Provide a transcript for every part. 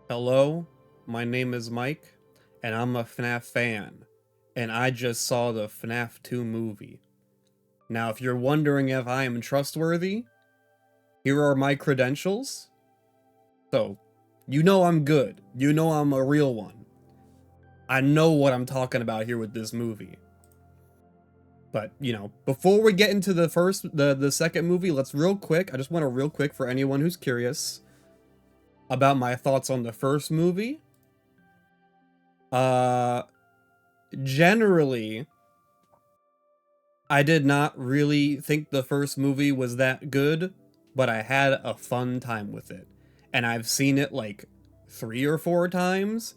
Hello, my name is Mike, and I'm a Fnaf fan, and I just saw the Fnaf 2 movie. Now, if you're wondering if I am trustworthy, here are my credentials. So, you know I'm good. You know I'm a real one. I know what I'm talking about here with this movie. But, before we get into the second movie, let's real quick, I just want to real quick for anyone who's curious about my thoughts on the first movie. Generally, I did not really think the first movie was that good, but I had a fun time with it. And I've seen it like 3 or 4 times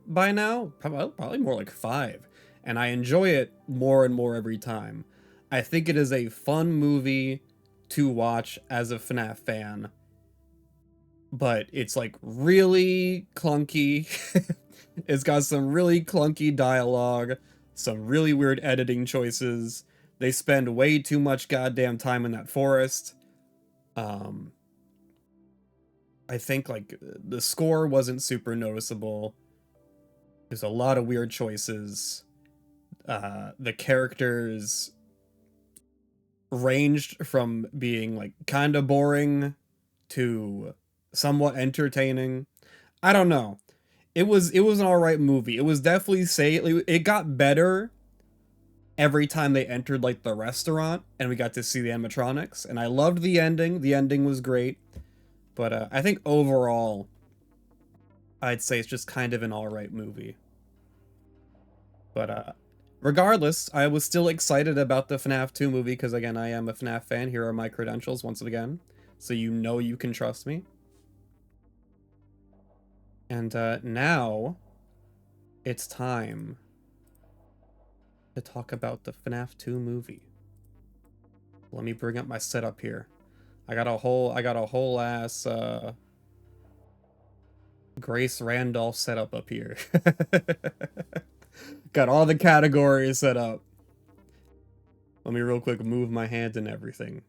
by now, probably more like 5. And I enjoy it more and more every time. I think it is a fun movie to watch as a FNAF fan, but it's like really clunky. It's got some really clunky dialogue, some really weird editing choices. They spend way too much goddamn time in that forest. I think like the score wasn't super noticeable. There's a lot of weird choices. The characters ranged from being like kind of boring to somewhat entertaining. I don't know. It was an alright movie. It was definitely it got better every time they entered like the restaurant and we got to see the animatronics, and I loved the ending. The ending was great, but I think overall I'd say it's just kind of an alright movie. But regardless, I was still excited about the FNAF 2 movie because again, I am a FNAF fan. Here are my credentials once again, so you know you can trust me. And now it's time to talk about the FNAF 2 movie. Let me bring up my setup here. I got a whole ass Grace Randolph setup up here. Got all the categories set up. Let me real quick move my hand and everything.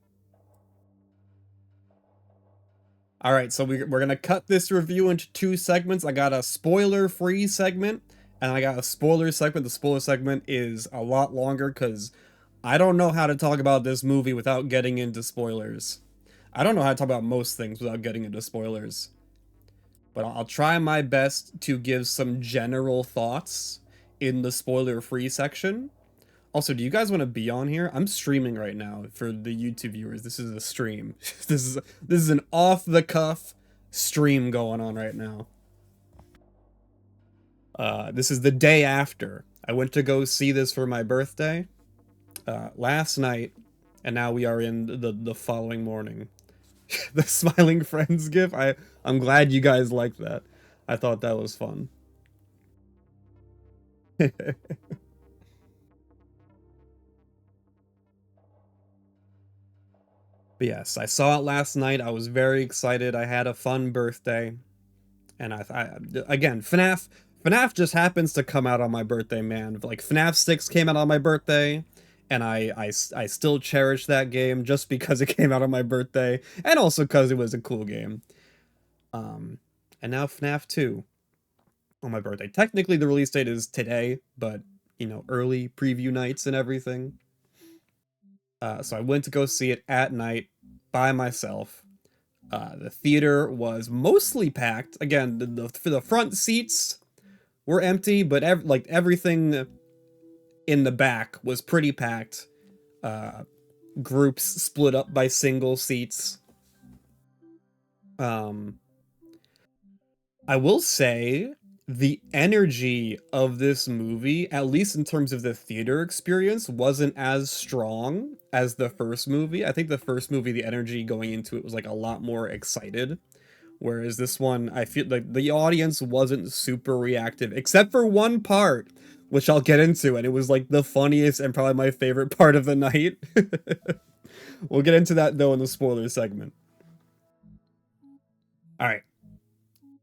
Alright, so we're gonna cut this review into 2 segments. I got a spoiler-free segment, and I got a spoiler segment. The spoiler segment is a lot longer, because I don't know how to talk about this movie without getting into spoilers. I don't know how to talk about most things without getting into spoilers. But I'll try my best to give some general thoughts in the spoiler-free section. Also, do you guys want to be on here? I'm streaming right now for the YouTube viewers. This is a stream. This is an off-the-cuff stream going on right now. This is the day after. I went to go see this for my birthday last night, and now we are in the following morning. The smiling friends gif. I'm glad you guys liked that. I thought that was fun. But yes, I saw it last night. I was very excited. I had a fun birthday. And again, FNAF just happens to come out on my birthday, man. Like FNAF 6 came out on my birthday, and I still cherish that game just because it came out on my birthday, and also because it was a cool game. And now FNAF 2 on my birthday. Technically, the release date is today, but early preview nights and everything. So I went to go see it at night by myself. The theater was mostly packed. Again, for the front seats were empty, but everything in the back was pretty packed. Groups split up by single seats. I will say the energy of this movie, at least in terms of the theater experience, wasn't as strong as the first movie. I think the first movie, the energy going into it was like a lot more excited. Whereas this one, I feel like the audience wasn't super reactive, except for one part, which I'll get into, and it was like the funniest and probably my favorite part of the night. We'll get into that though in the spoiler segment. Alright.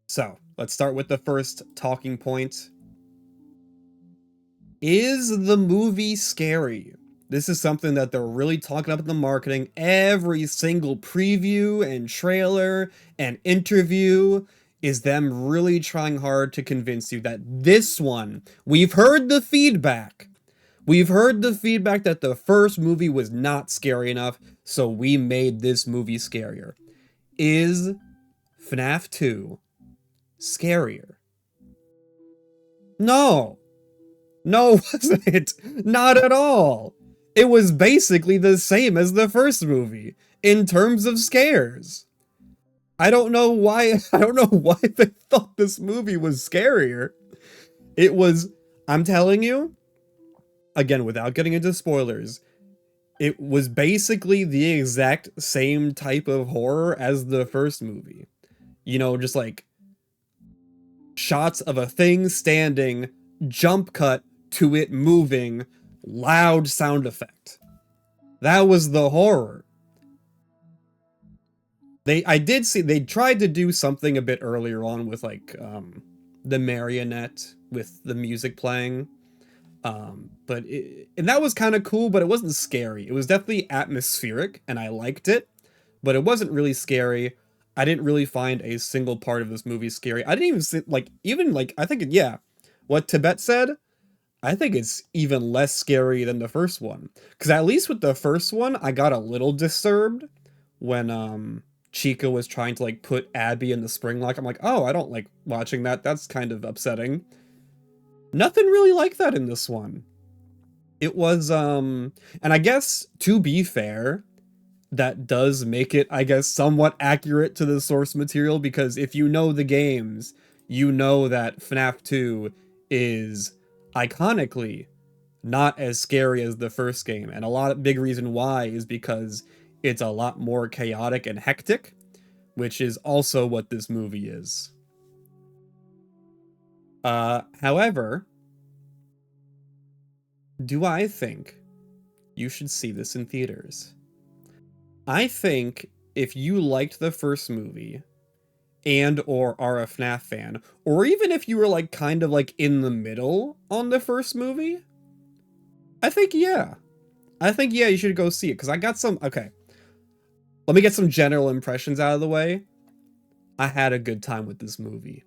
So, let's start with the first talking point. Is the movie scary? This is something that they're really talking about in the marketing. Every single preview and trailer and interview is them really trying hard to convince you that this one, we've heard the feedback. We've heard the feedback that the first movie was not scary enough, so we made this movie scarier. Is FNAF 2 scarier? No. No, wasn't it? Not at all. It was basically the same as the first movie in terms of scares. I don't know why I don't know why they thought this movie was scarier. It was, I'm telling you, again without getting into spoilers, it was basically the exact same type of horror as the first movie. You know, just like shots of a thing standing, jump cut to it moving, loud sound effect. That was the horror. I did see they tried to do something a bit earlier on with like the marionette with the music playing. And that was kind of cool, but it wasn't scary. It was definitely atmospheric and I liked it, but it wasn't really scary. I didn't really find a single part of this movie scary. I didn't even see, like I think yeah, what Tibet said, I think it's even less scary than the first one. Cuz at least with the first one, I got a little disturbed when Chica was trying to like put Abby in the spring lock. I'm like, "Oh, I don't like watching that. That's kind of upsetting." Nothing really like that in this one. It was and I guess to be fair, that does make it, I guess, somewhat accurate to the source material, because if you know the games, you know that FNAF 2 is iconically not as scary as the first game. And a lot of big reason why is because it's a lot more chaotic and hectic, which is also what this movie is. However, do I think you should see this in theaters? I think if you liked the first movie and or are a FNAF fan, or even if you were like kind of like in the middle on the first movie, I think yeah. I think yeah, you should go see it, because I got some okay. Let me get some general impressions out of the way. I had a good time with this movie.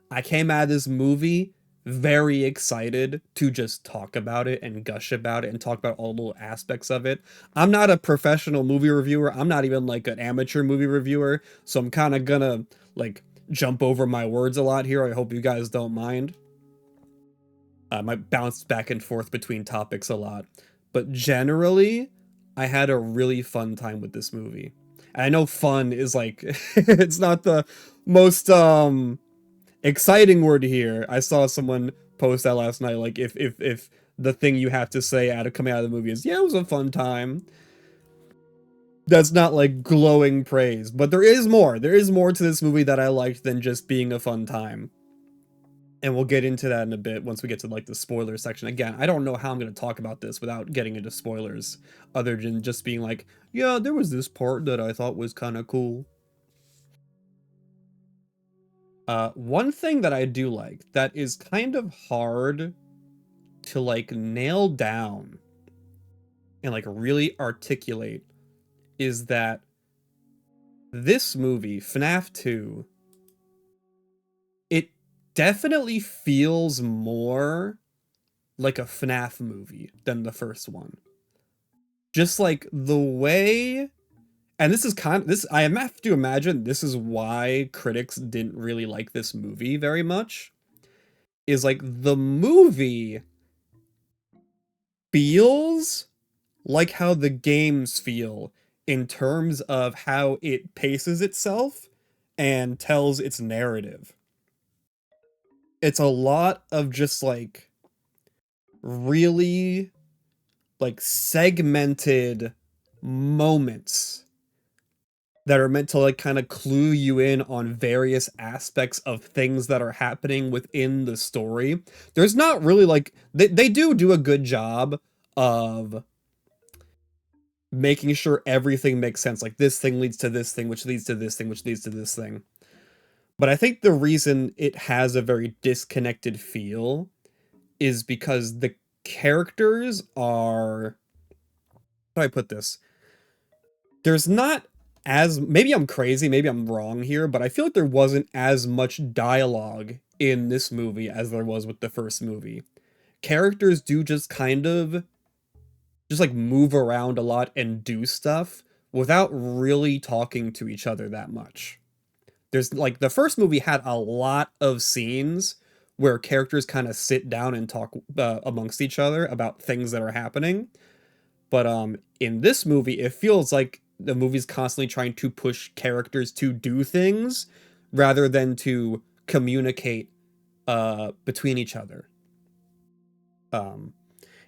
I came out of this movie very excited to just talk about it and gush about it and talk about all the little aspects of it. I'm not a professional movie reviewer. I'm not even like an amateur movie reviewer, so I'm kind of gonna like jump over my words a lot here. I hope you guys don't mind. I might bounce back and forth between topics a lot, but generally, I had a really fun time with this movie. And I know fun is like it's not the most exciting word here. I saw someone post that last night, like if the thing you have to say out of coming out of the movie is yeah, it was a fun time, that's not like glowing praise. But there is more. There is more to this movie that I liked than just being a fun time. And we'll get into that in a bit once we get to like the spoiler section. Again, I don't know how I'm going to talk about this without getting into spoilers, other than just being like, yeah, there was this part that I thought was kind of cool. One thing that I do like that is kind of hard to like nail down and like really articulate is that this movie, FNAF 2, it definitely feels more like a FNAF movie than the first one. Just like the way, and this is kind of this, I have to imagine this is why critics didn't really like this movie very much, is like the movie feels like how the games feel in terms of how it paces itself and tells its narrative. It's a lot of just like really like segmented moments that are meant to like kind of clue you in on various aspects of things that are happening within the story. There's not really like they do a good job of making sure everything makes sense. Like this thing leads to this thing, which leads to this thing, which leads to this thing. But I think the reason it has a very disconnected feel is because the characters are, how do I put this? There's not as maybe I'm crazy, maybe I'm wrong here, but I feel like there wasn't as much dialogue in this movie as there was with the first movie. Characters do just kind of just like move around a lot and do stuff without really talking to each other that much. There's like the first movie had a lot of scenes where characters kind of sit down and talk amongst each other about things that are happening. But in this movie, it feels like the movie's constantly trying to push characters to do things rather than to communicate between each other. Um,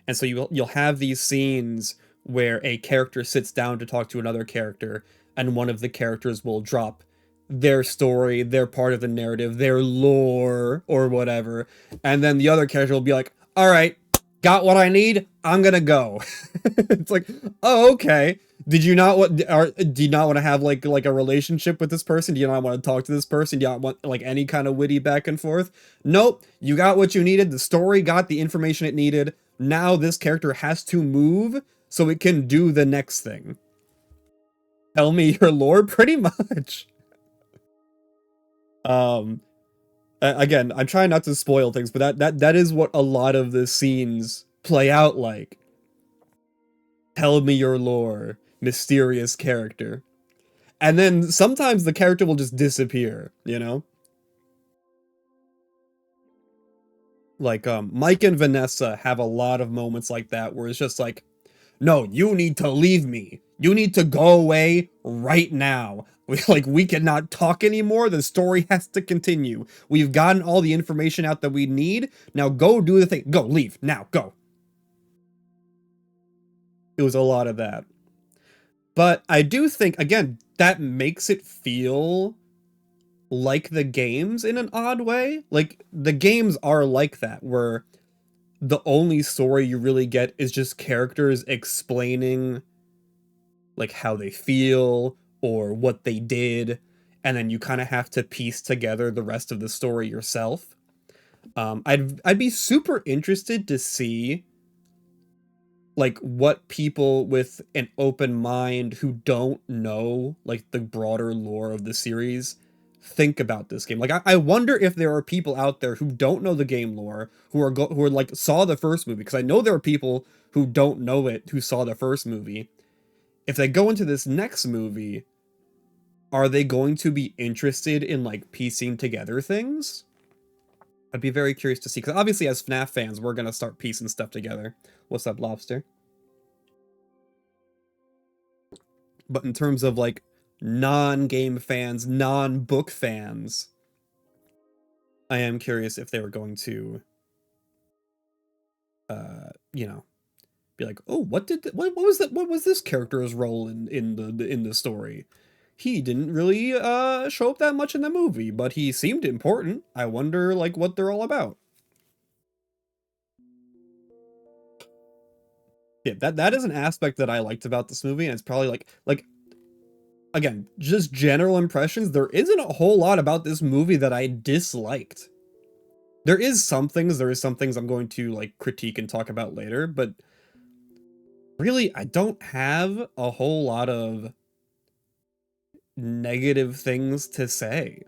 and so you'll have these scenes where a character sits down to talk to another character, and one of the characters will drop their story, their part of the narrative, their lore, or whatever, and then the other character will be like, "All right, got what I need. I'm gonna go." It's like, oh, okay. Did you not want? Or do you not want to have like a relationship with this person? Do you not want to talk to this person? Do you not want like any kind of witty back and forth? Nope. You got what you needed. The story got the information it needed. Now this character has to move so it can do the next thing. Tell me your lore, pretty much. Um, Again, I'm trying not to spoil things, but that is what a lot of the scenes play out like. Tell me your lore, mysterious character. And then sometimes the character will just disappear, you know? Like, Mike and Vanessa have a lot of moments like that where it's just like, no, you need to leave me. You need to go away right now. We cannot talk anymore. The story has to continue. We've gotten all the information out that we need. Now go do the thing. Go, leave. Now, go. It was a lot of that. But I do think, again, that makes it feel like the games in an odd way. Like, the games are like that, where the only story you really get is just characters explaining like how they feel or what they did, and then you kind of have to piece together the rest of the story yourself. I'd be super interested to see like what people with an open mind who don't know like the broader lore of the series think about this game. Like I wonder if there are people out there who don't know the game lore who are like saw the first movie, because I know there are people who don't know it who saw the first movie. If they go into this next movie, are they going to be interested in like piecing together things? I'd be very curious to see, because obviously as FNAF fans, we're gonna start piecing stuff together. What's up, Lobster? But in terms of like non-game fans, non-book fans, I am curious if they were going to, you know, be like, oh, what was that? What was this character's role in the story? He didn't really show up that much in the movie, but he seemed important. I wonder like what they're all about. Yeah, that is an aspect that I liked about this movie, and it's probably like again, just general impressions. There isn't a whole lot about this movie that I disliked. There is some things I'm going to like critique and talk about later, but really I don't have a whole lot of negative things to say.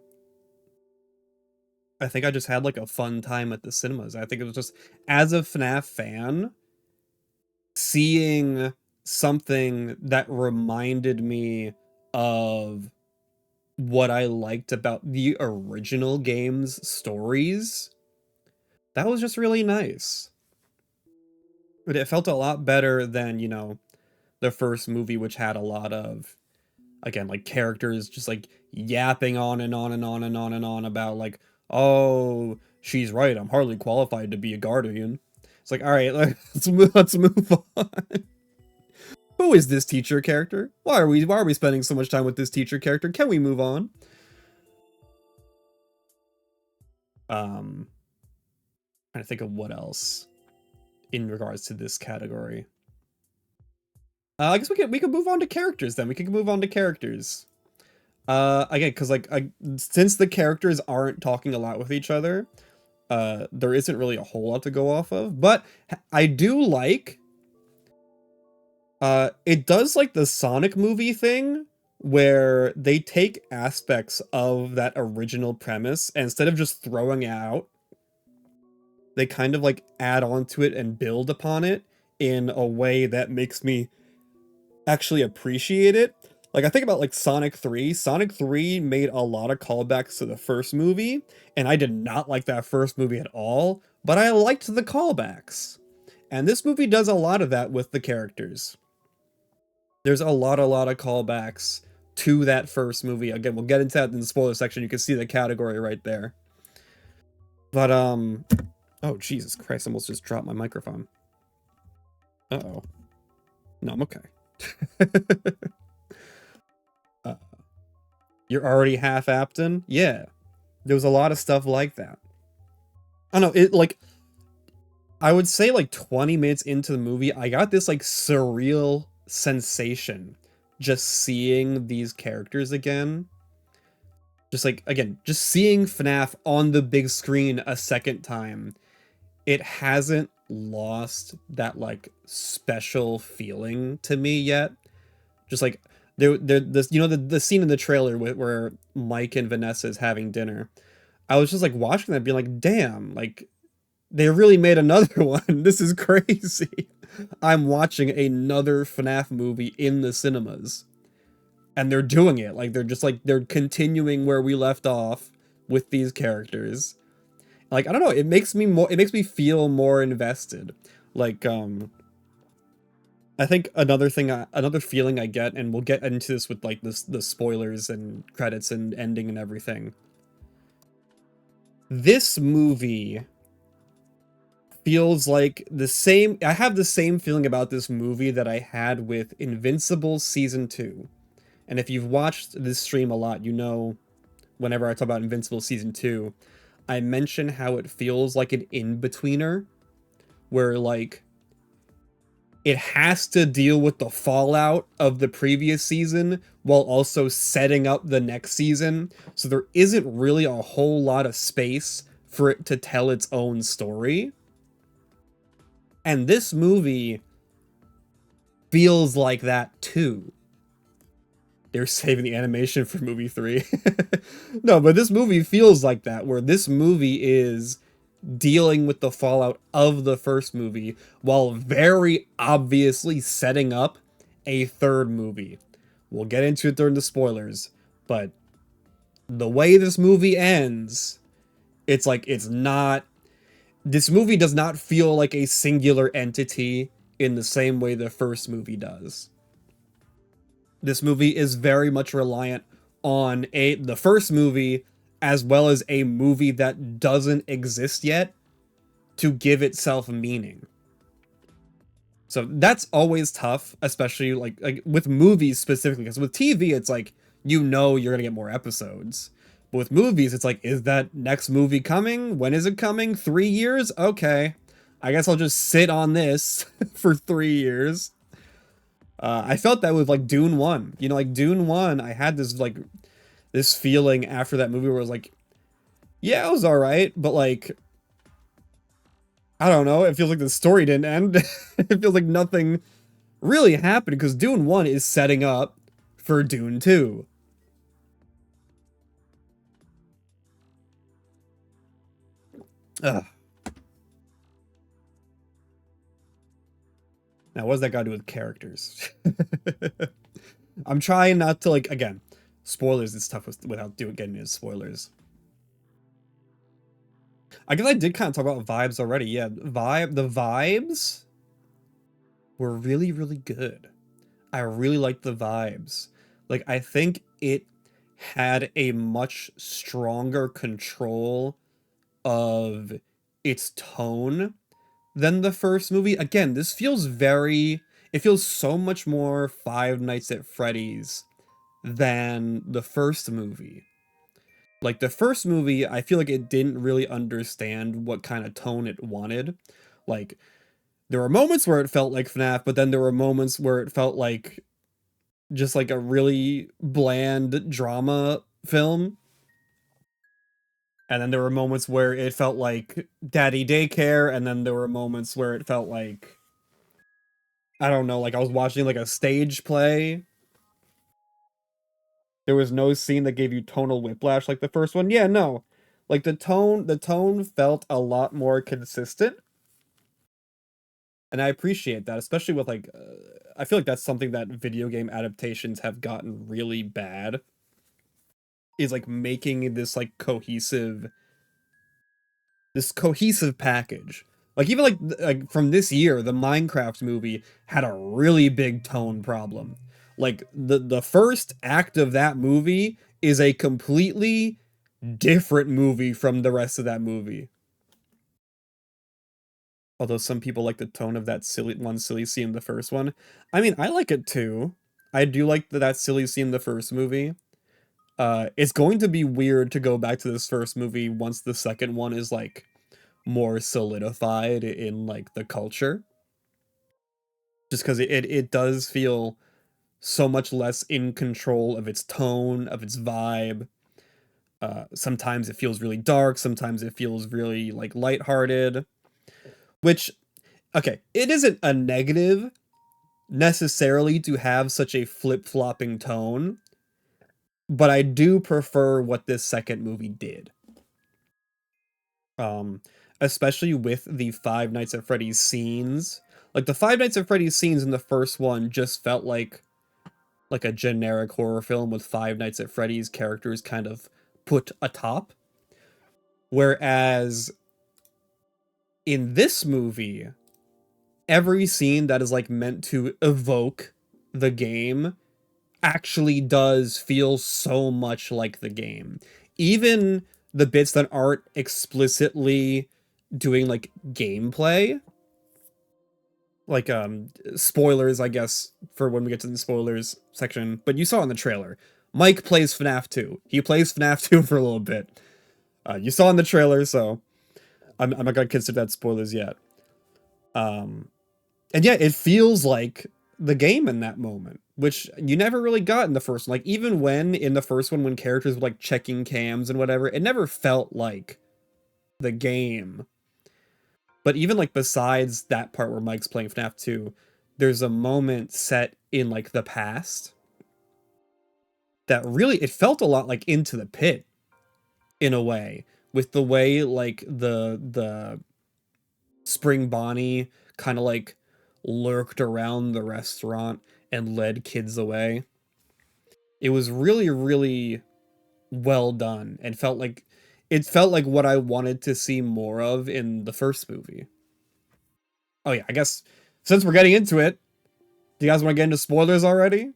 I think I just had like a fun time at the cinemas. I think it was just, as a FNAF fan, seeing something that reminded me of what I liked about the original game's stories, that was just really nice. But it felt a lot better than, you know, the first movie, which had a lot of, again, like characters just like yapping on and on and on and on and on about like, oh, she's right, I'm hardly qualified to be a guardian. It's like, all right, let's move on. Who is this teacher character? Why are we spending so much time with this teacher character? Can we move on? Trying to think of what else in regards to this category. I guess we could move on to characters then. We could move on to characters. Again, because like since the characters aren't talking a lot with each other, there isn't really a whole lot to go off of. But I do like, it does like the Sonic movie thing where they take aspects of that original premise and instead of just throwing it out, they kind of like add on to it and build upon it in a way that makes me actually appreciate it. Like I think about like Sonic 3. Sonic 3 made a lot of callbacks to the first movie, and I did not like that first movie at all, but I liked the callbacks. And this movie does a lot of that with the characters. There's a lot of callbacks to that first movie. Again, we'll get into that in the spoiler section. You can see the category right there. But oh Jesus Christ, I almost just dropped my microphone. Uh-oh. No, I'm okay. uh, you're already half Apton? Yeah. There was a lot of stuff like that. I don't know, it like I would say like 20 minutes into the movie, I got this like surreal sensation just seeing these characters again. Just like again, just seeing FNAF on the big screen a second time. It hasn't lost that like special feeling to me yet. Just like there this you know the scene in the trailer where Mike and Vanessa is having dinner. I was just like watching that being like, damn, like they really made another one. This is crazy. I'm watching another FNAF movie in the cinemas. And they're doing it. Like they're just like they're continuing where we left off with these characters. Like I don't know, it makes me feel more invested. Like I think another feeling I get, and we'll get into this with like the spoilers and credits and ending and everything. This movie feels like the same. I have the same feeling about this movie that I had with Invincible Season 2. And if you've watched this stream a lot, you know whenever I talk about Invincible Season 2, I mention how it feels like an in-betweener, where like it has to deal with the fallout of the previous season while also setting up the next season. So there isn't really a whole lot of space for it to tell its own story. And this movie feels like that too. They're saving the animation for movie 3. No, but this movie feels like that, where this movie is dealing with the fallout of the first movie while very obviously setting up a third movie. We'll get into it during the spoilers, but the way this movie ends, it's like it's not. This movie does not feel like a singular entity in the same way the first movie does. This movie is very much reliant on the first movie as well as a movie that doesn't exist yet to give itself meaning. So that's always tough, especially like with movies specifically, because with TV it's like you know you're gonna get more episodes. But with movies, it's like, is that next movie coming? When is it coming? 3 years? Okay. I guess I'll just sit on this for 3 years. I felt that with like Dune 1. You know, like Dune 1, I had this like this feeling after that movie where I was like, yeah, it was alright, but like I don't know, it feels like the story didn't end. It feels like nothing really happened because Dune 1 is setting up for Dune 2. Ugh. Now, what does that got to do with characters? I'm trying not to, like, again, spoilers is tough without getting into spoilers. I guess I did kind of talk about vibes already. Yeah, the vibes were really, really good. I really liked the vibes. Like, I think it had a much stronger control of its tone than the first movie. Again, this feels it feels so much more Five Nights at Freddy's than the first movie. Like the first movie, I feel like it didn't really understand what kind of tone it wanted. Like there were moments where it felt like FNAF, but then there were moments where it felt like just like a really bland drama film. And then there were moments where it felt like Daddy Daycare, and then there were moments where it felt like I don't know, like I was watching like a stage play. There was no scene that gave you tonal whiplash like the first one. Yeah, no. Like the tone felt a lot more consistent, and I appreciate that, especially with like I feel like that's something that video game adaptations have gotten really bad, is like making this cohesive package. Like even like from this year, the Minecraft movie had a really big tone problem. Like the first act of that movie is a completely different movie from the rest of that movie. Although some people like the tone of that silly scene in the first one. I mean, I like it too. I do like that silly scene in the first movie. It's going to be weird to go back to this first movie once the second one is like more solidified in like the culture, just because it does feel so much less in control of its tone, of its vibe. Sometimes it feels really dark, sometimes it feels really like lighthearted, which, okay, it isn't a negative necessarily to have such a flip-flopping tone, but I do prefer what this second movie did. Um, Especially with the Five Nights at Freddy's scenes. Like the Five Nights at Freddy's scenes in the first one just felt like a generic horror film with Five Nights at Freddy's characters kind of put atop. Whereas in this movie, every scene that is like meant to evoke the game actually does feel so much like the game. Even the bits that aren't explicitly doing like gameplay, like spoilers, I guess, for when we get to the spoilers section, but you saw in the trailer. Mike plays FNAF 2. He plays FNAF 2 for a little bit. You saw in the trailer, so I'm not gonna consider that spoilers yet. Um, and yeah, it feels like the game in that moment, which you never really got in the first one. Like even when in the first one, when characters were like checking cams and whatever, it never felt like the game. But even like besides that part where Mike's playing FNAF 2, there's a moment set in like the past that really it felt a lot like Into the Pit in a way, with the way like the Spring Bonnie kind of like lurked around the restaurant and led kids away. It was really, really well done and it felt like what I wanted to see more of in the first movie. Oh yeah, I guess since we're getting into it, do you guys want to get into spoilers already?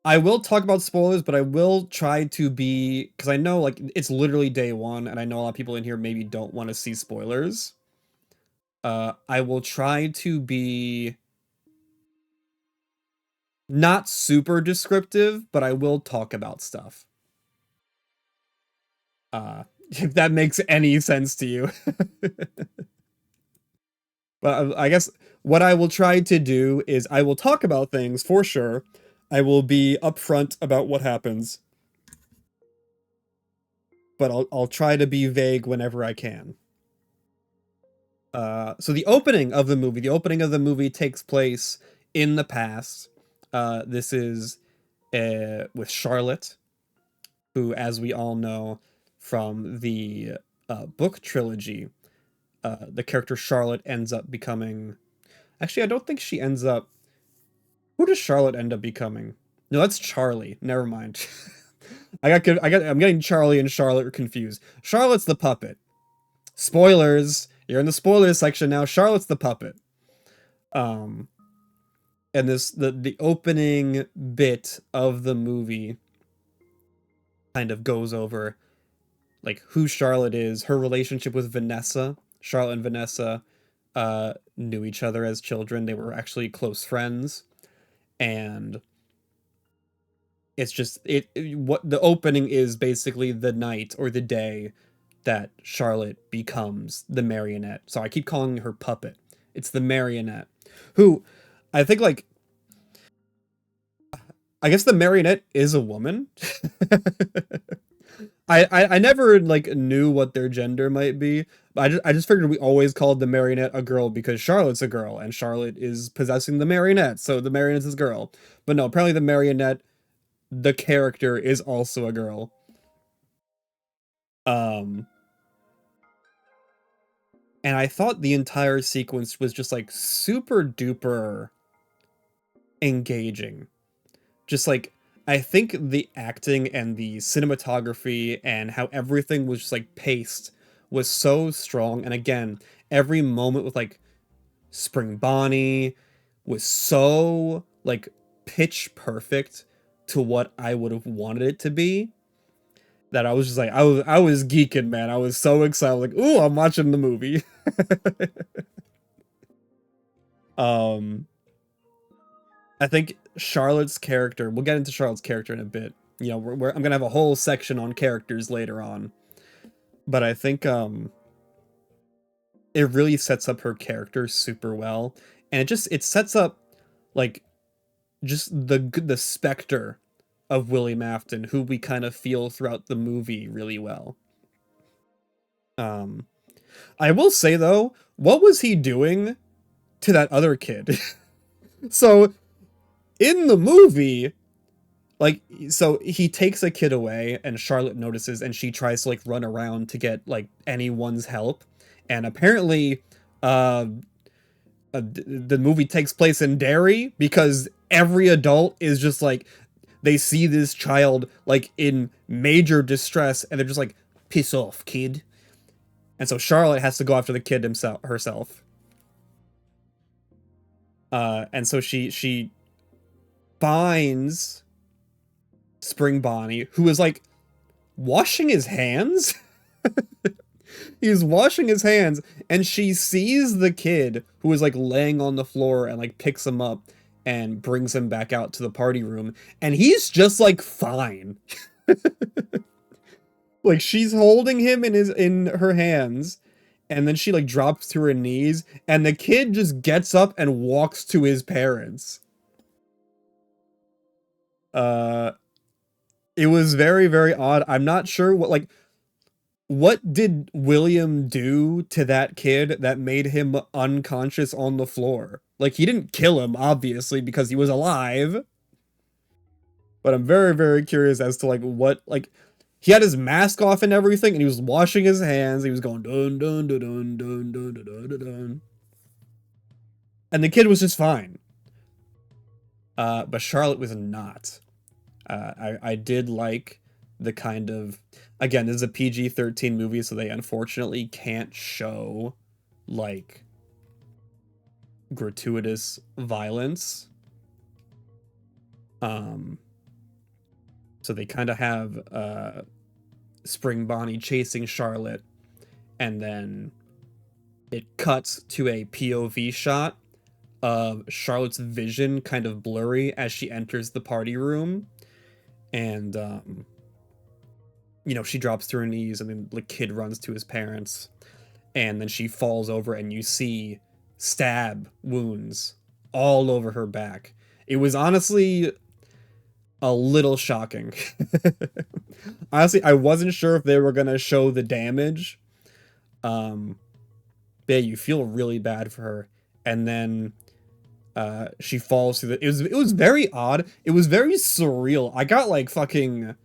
I will talk about spoilers, but I will try to be, because I know like it's literally day one, and I know a lot of people in here maybe don't want to see spoilers. I will try to be not super descriptive, but I will talk about stuff. If that makes any sense to you. But I guess what I will try to do is I will talk about things for sure. I will be upfront about what happens, but I'll try to be vague whenever I can. So the opening of the movie takes place in the past. This is with Charlotte, who, as we all know from the book trilogy, the character Charlotte ends up becoming. Actually, I don't think she ends up. Who does Charlotte end up becoming? No, that's Charlie. Never mind. I'm getting Charlie and Charlotte confused. Charlotte's the puppet. Spoilers. You're in the spoilers section now. Charlotte's the puppet. Um, and the opening bit of the movie kind of goes over like who Charlotte is, her relationship with Vanessa. Charlotte and Vanessa knew each other as children. They were actually close friends, and what the opening is basically the night or the day that Charlotte becomes the marionette. So I keep calling her puppet. It's the marionette, who I think like I guess the marionette is a woman. I never like knew what their gender might be. But I just figured we always called the marionette a girl because Charlotte's a girl and Charlotte is possessing the marionette, so the marionette's his girl. But no, apparently the marionette, the character, is also a girl. Um, and I thought the entire sequence was just like super duper engaging. Just like I think the acting and the cinematography and how everything was just like paced was so strong. And again, every moment with like Spring Bonnie was so like pitch perfect to what I would have wanted it to be, that I was just like I was geeking, man. I was so excited. Like, ooh, I'm watching the movie. um I think Charlotte's character, we'll get into Charlotte's character in a bit. You know, I'm gonna have a whole section on characters later on. But I think it really sets up her character super well. And it sets up like just the specter of William Afton, who we kind of feel throughout the movie really well. Um I will say though, what was he doing to that other kid? So in the movie, like, so he takes a kid away and Charlotte notices and she tries to like run around to get like anyone's help. And apparently uh, the movie takes place in Derry because every adult is just like, they see this child like in major distress and they're just like, piss off, kid. And so Charlotte has to go after the kid herself. And so she finds Spring Bonnie, who is like washing his hands. He's washing his hands, and she sees the kid who is like laying on the floor and like picks him up and brings him back out to the party room, and he's just like fine. Like she's holding him in her hands, and then she like drops to her knees, and the kid just gets up and walks to his parents. Uh, it was very, very odd. I'm not sure what did William do to that kid that made him unconscious on the floor? Like, he didn't kill him, obviously, because he was alive. But I'm very, very curious as to, like, what, like, he had his mask off and everything, and he was washing his hands. He was going dun dun dun dun dun dun dun dun dun dun. And the kid was just fine. But Charlotte was not. I did like the kind of, again, this is a PG-13 movie, so they unfortunately can't show like gratuitous violence. Um, so they kind of have Spring Bonnie chasing Charlotte, and then it cuts to a POV shot of Charlotte's vision kind of blurry as she enters the party room, and you know, she drops to her knees, and then the kid runs to his parents, and then she falls over, and you see stab wounds all over her back. It was honestly a little shocking. Honestly, I wasn't sure if they were gonna show the damage. Um, but yeah, you feel really bad for her, and then she falls through the. It was very odd. It was very surreal. I got like fucking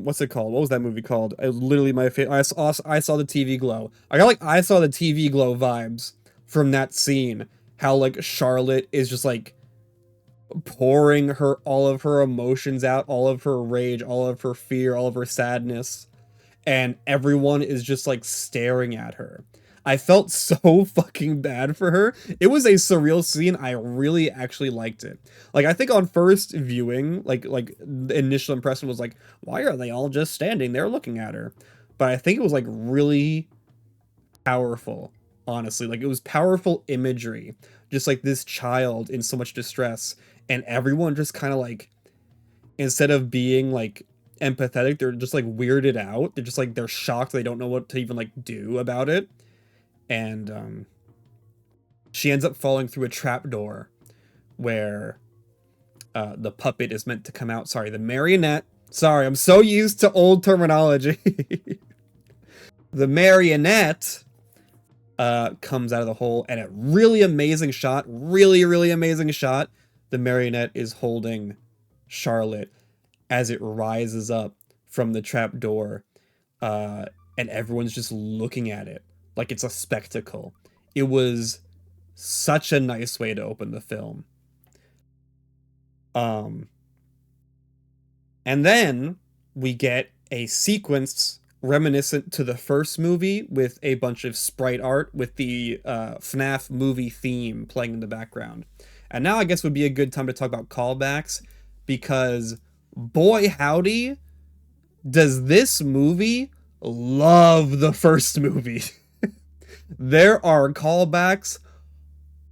what's it called? What was that movie called? It was literally my favorite. I saw the TV glow. I saw the TV glow vibes from that scene. How like Charlotte is just like pouring all of her emotions out, all of her rage, all of her fear, all of her sadness, and everyone is just like staring at her. I felt so fucking bad for her. It was a surreal scene. I really actually liked it. Like, I think on first viewing, like the initial impression was like, why are they all just standing there looking at her? But I think it was like really powerful, honestly. Like, it was powerful imagery. Just like this child in so much distress, and everyone just kind of like, instead of being like empathetic, they're just like weirded out. They're just like, they're shocked. They don't know what to even like do about it. And she ends up falling through a trapdoor where the puppet is meant to come out. Sorry, the marionette. Sorry, I'm so used to old terminology. The marionette comes out of the hole, and a really amazing shot, really amazing shot. The marionette is holding Charlotte as it rises up from the trap door, and everyone's just looking at it like it's a spectacle. It was such a nice way to open the film. Um, and then we get a sequence reminiscent to the first movie with a bunch of sprite art with the Fnaf movie theme playing in the background. And now I guess would be a good time to talk about callbacks, because boy howdy, does this movie love the first movie. There are callbacks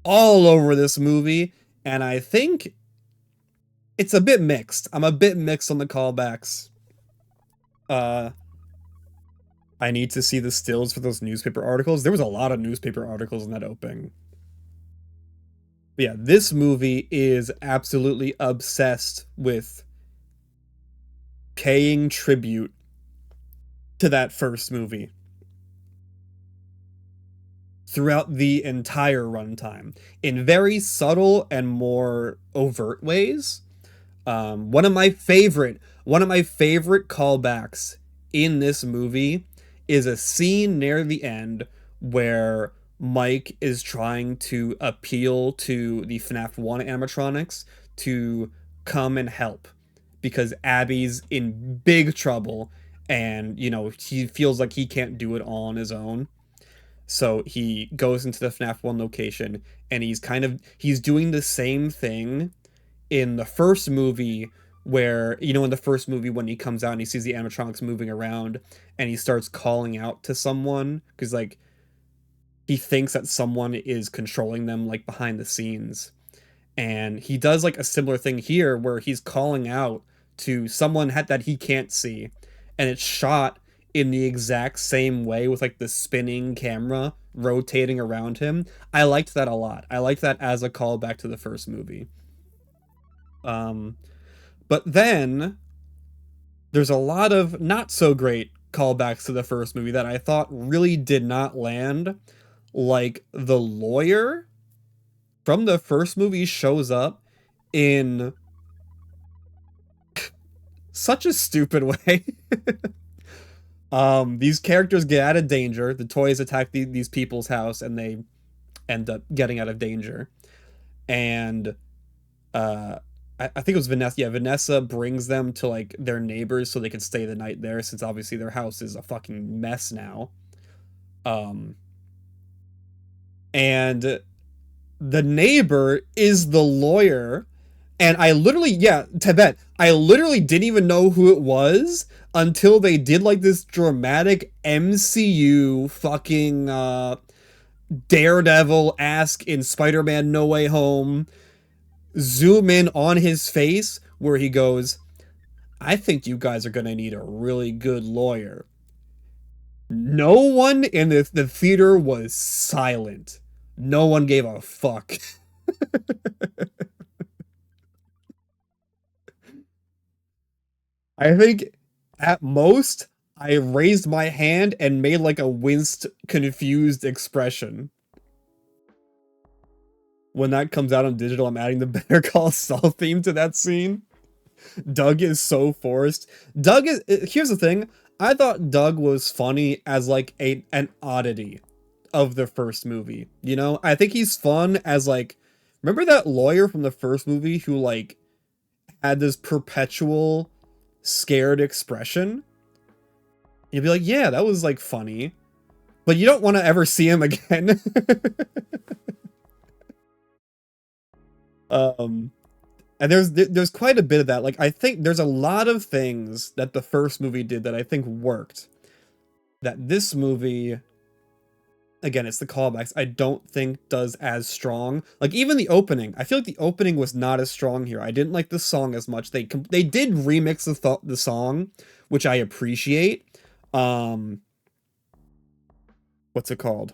all over this movie, and I think it's a bit mixed. I'm a bit mixed on the callbacks. Uh, I need to see the stills for those newspaper articles. There was a lot of newspaper articles in that opening. But yeah, this movie is absolutely obsessed with paying tribute to that first movie throughout the entire runtime in very subtle and more overt ways. One of my favorite callbacks in this movie is a scene near the end where Mike is trying to appeal to the FNAF 1 animatronics to come and help because Abby's in big trouble, and he feels like he can't do it all on his own. So he goes into the FNAF 1 location, and he's doing the same thing in the first movie, where in the first movie when he comes out and he sees the animatronics moving around and he starts calling out to someone because like he thinks that someone is controlling them like behind the scenes. And he does like a similar thing here where he's calling out to someone that he can't see, and it's shot in the exact same way with like the spinning camera rotating around him. I liked that a lot. I liked that as a callback to the first movie. um but then there's a lot of not so great callbacks to the first movie that I thought really did not land. Like the lawyer from the first movie shows up in such a stupid way. These characters get out of danger. The toys attack these people's house, and they end up getting out of danger. And uh, I think it was Vanessa. Yeah, Vanessa brings them to like their neighbors so they can stay the night there, since obviously their house is a fucking mess now. Um, and the neighbor is the lawyer. And I literally, yeah, Tibet, I literally didn't even know who it was until they did like this dramatic MCU fucking Daredevil ask in Spider-Man No Way Home zoom in on his face where he goes, "I think you guys are gonna need a really good lawyer." No one in the theater was silent. No one gave a fuck. I think at most I raised my hand and made like a winced, confused expression. When that comes out on digital, I'm adding the Better Call Saul theme to that scene. Doug is so forced. Here's the thing. I thought Doug was funny as like an oddity of the first movie. I think he's fun as like, remember that lawyer from the first movie who like had this perpetual scared expression? You'd be like, yeah, that was like funny, but you don't want to ever see him again. um and there's quite a bit of that. Like I think there's a lot of things that the first movie did that I think worked that this movie, again, it's the callbacks, I don't think does as strong. Like even the opening, I feel like the opening was not as strong here. I didn't like the song as much. They did remix the song, which I appreciate. um what's it called?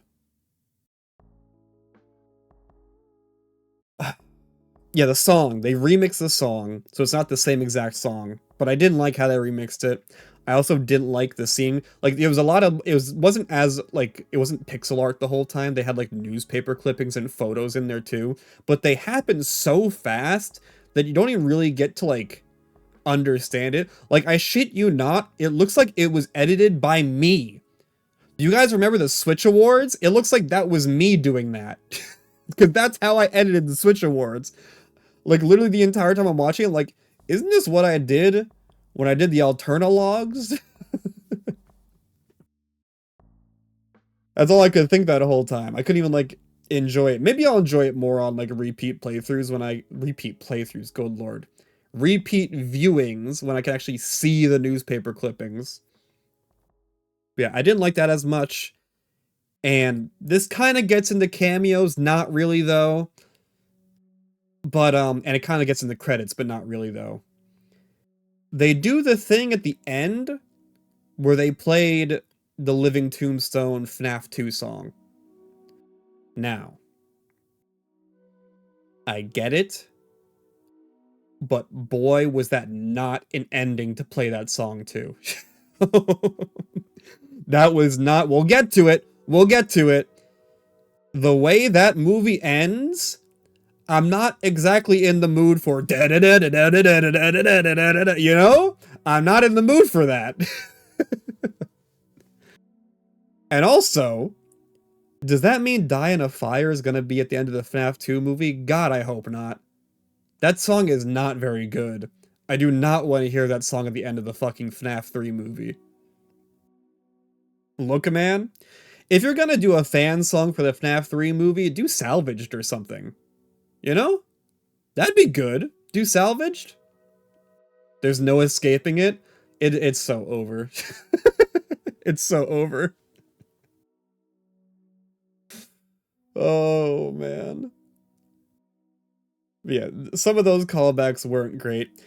Yeah, the song. They remixed the song, so it's not the same exact song. But I didn't like how they remixed it. I also didn't like the scene. Like it was a lot of wasn't as like it wasn't pixel art the whole time. They had like newspaper clippings and photos in there too. But they happened so fast that you don't even really get to like understand it. Like I shit you not, it looks like it was edited by me. Do you guys remember the Switch Awards? It looks like that was me doing that. Because that's how I edited the Switch Awards. Like, literally the entire time I'm watching it, like, isn't this what I did when I did the Alterna logs? That's all I could think that whole time. I couldn't even, like, enjoy it. Maybe I'll enjoy it more on, like, repeat playthroughs when I... Repeat playthroughs, good lord. Repeat viewings when I can actually see the newspaper clippings. Yeah, I didn't like that as much. And this kind of gets into cameos, not really, though. But, and it kind of gets in the credits, but not really, though. They do the thing at the end where they played the Living Tombstone FNAF 2 song. Now, I get it, but boy, was that not an ending to play that song to. That was not, we'll get to it, we'll get to it. The way that movie ends, I'm not exactly in the mood for you know? I'm not in the mood for that. And also, does that mean Die in a Fire is gonna be at the end of the FNAF 2 movie? God, I hope not. That song is not very good. I do not want to hear that song at the end of the fucking FNAF 3 movie. Look, man, if you're gonna do a fan song for the FNAF 3 movie, do Salvaged or something. You know? That'd be good. Do Salvaged? There's no escaping it. It's so over. It's so over. Oh, man. Yeah, some of those callbacks weren't great.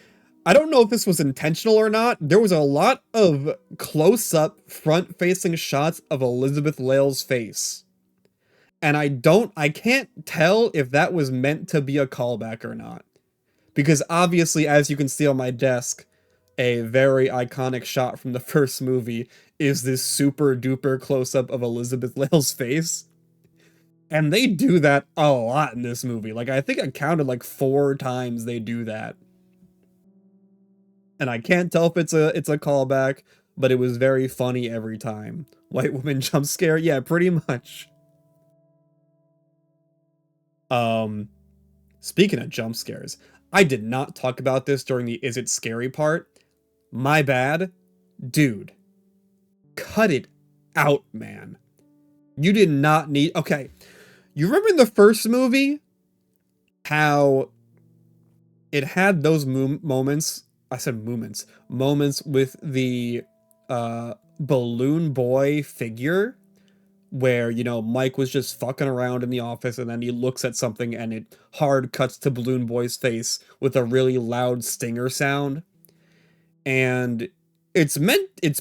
I don't know if this was intentional or not. There was a lot of close-up, front-facing shots of Elizabeth Lale's face. And I can't tell if that was meant to be a callback or not. Because obviously, as you can see on my desk, a very iconic shot from the first movie is this super duper close-up of Elizabeth Lale's face. And they do that a lot in this movie. Like, I think I counted like 4 times they do that. And I can't tell if it's a callback, but it was very funny every time. White woman jump scare? Yeah, pretty much. Speaking of jump scares, I did not talk about this during the Is It Scary part. My bad. Dude. Cut it out, man. You did not need... Okay. You remember in the first movie how it had those moments... I said moments. Moments with the balloon boy figure where, you know, Mike was just fucking around in the office and then he looks at something and it hard cuts to Balloon Boy's face with a really loud stinger sound. And it's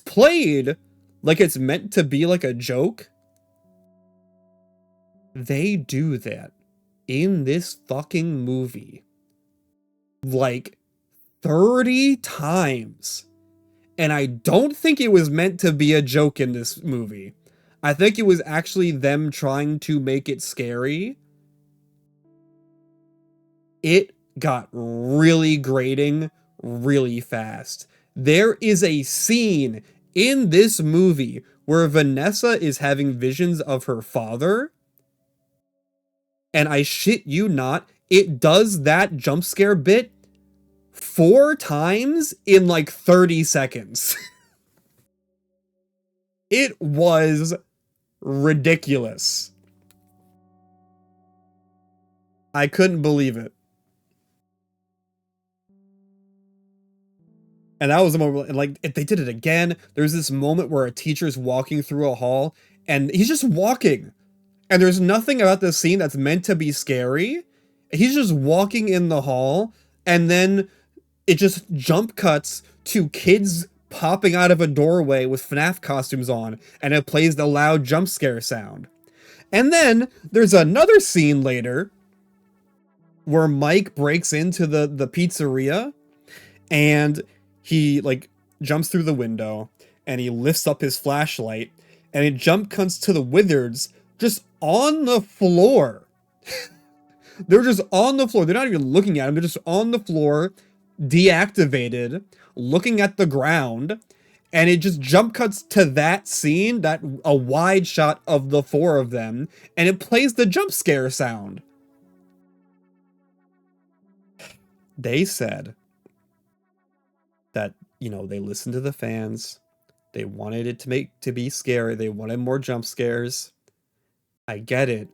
played like it's meant to be like a joke. They do that in this fucking movie like 30 times. And I don't think it was meant to be a joke in this movie. I think it was actually them trying to make it scary. It got really grating really fast. There is a scene in this movie where Vanessa is having visions of her father. And I shit you not, it does that jump scare bit 4 times in like 30 seconds. It was ridiculous. I couldn't believe it. And that was the moment, like, if they did it again, there's this moment where a teacher's walking through a hall, and he's just walking. And there's nothing about this scene that's meant to be scary. He's just walking in the hall, and then it just jump cuts to kids popping out of a doorway with FNAF costumes on, and it plays the loud jump scare sound. And then there's another scene later where Mike breaks into the pizzeria and he like jumps through the window and he lifts up his flashlight and it jump cuts to the Wizards just on the floor. They're just on the floor. They're not even looking at him. They're just on the floor, deactivated, looking at the ground, and it just jump cuts to that scene, that a wide shot of the four of them, and it plays the jump scare sound. They said that, you know, they listened to the fans. They wanted it to be scary. They wanted more jump scares. I get it.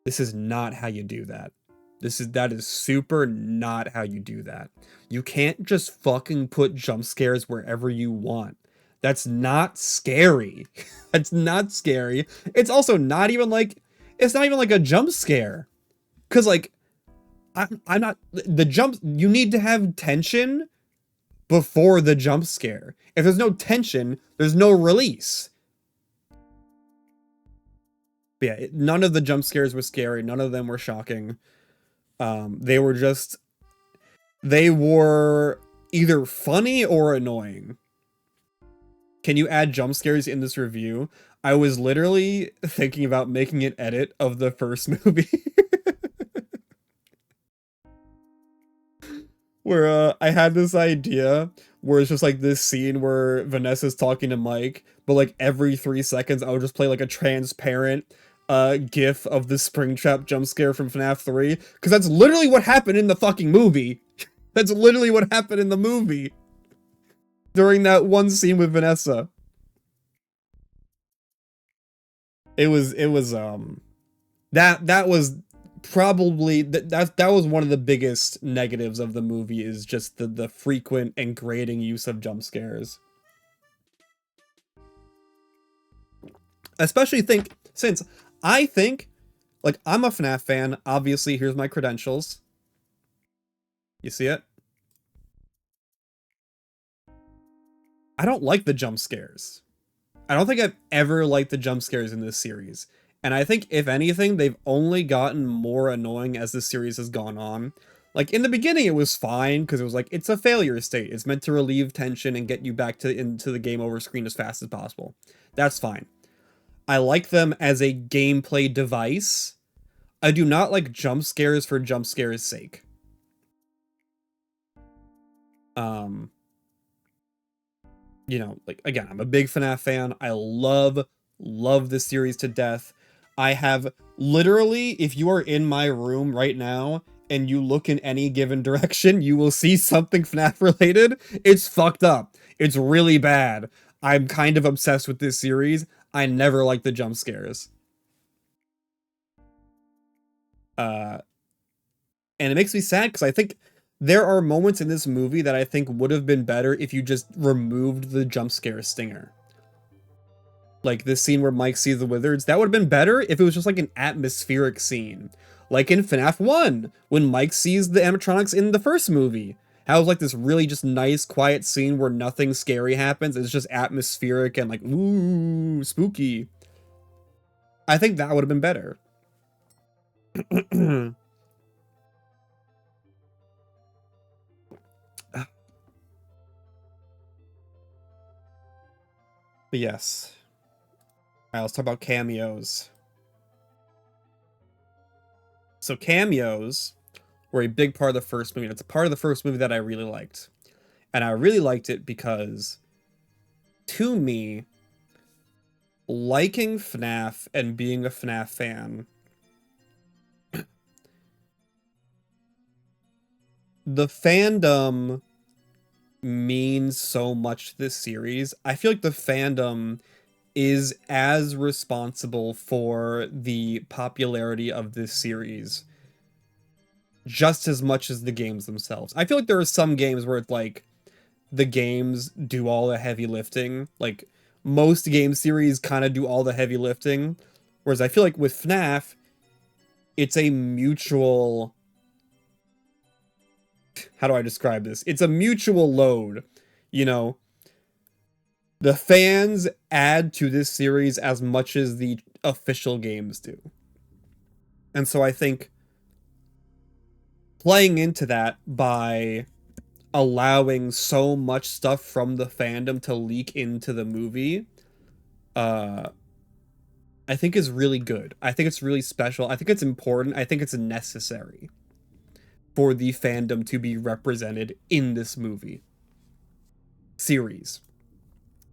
This is not how you do that. That is super not how you do that. You can't just fucking put jump scares wherever you want. That's not scary. That's not scary. It's also not even like, it's not even like a jump scare. Cause like, I'm not, the jump, you need to have tension before the jump scare. If there's no tension, there's no release. But yeah, none of the jump scares were scary. None of them were shocking. They were either funny or annoying. Can you add jump scares in this review? I was literally thinking about making an edit of the first movie. Where I had this idea where it's just like this scene where Vanessa's talking to Mike, but like every 3 seconds I would just play like a transparent gif of the Springtrap jump scare from FNAF 3, because that's literally what happened in the fucking movie. That's literally what happened in the movie during that one scene with Vanessa. It was that was probably that was one of the biggest negatives of the movie, is just the frequent and grating use of jump scares. Especially since I think, like, I'm a FNAF fan. Obviously, here's my credentials. You see it? I don't like the jump scares. I don't think I've ever liked the jump scares in this series. And I think, if anything, they've only gotten more annoying as the series has gone on. Like, in the beginning, it was fine, because it was like, it's a failure state. It's meant to relieve tension and get you back into the game over screen as fast as possible. That's fine. I like them as a gameplay device. I do not like jump scares for jump scares' sake. You know, like, again, I'm a big FNAF fan. I love this series to death. I have literally, if you are in my room right now and you look in any given direction, you will see something FNAF related. It's fucked up. It's really bad. I'm kind of obsessed with this series. I never like the jump scares. And it makes me sad because I think there are moments in this movie that I think would have been better if you just removed the jump scare stinger. Like this scene where Mike sees the Wizards, that would have been better if it was just like an atmospheric scene. Like in FNAF 1, when Mike sees the animatronics in the first movie. How it was like this really just nice, quiet scene where nothing scary happens. It's just atmospheric and like, ooh, spooky. I think that would have been better. But yes. Alright, let's talk about cameos. So cameos were a big part of the first movie. It's a part of the first movie that I really liked. And I really liked it because, to me, liking FNAF and being a FNAF fan, the fandom means so much to this series. I feel like the fandom is as responsible for the popularity of this series just as much as the games themselves. I feel like there are some games where it's like the games do all the heavy lifting. Like most game series kind of do all the heavy lifting. Whereas I feel like with FNAF, it's a mutual... How do I describe this? It's a mutual load, you know? The fans add to this series as much as the official games do. And so I think playing into that by allowing so much stuff from the fandom to leak into the movie, uh, I think is really good. I think it's really special. I think it's important. I think it's necessary for the fandom to be represented in this movie series.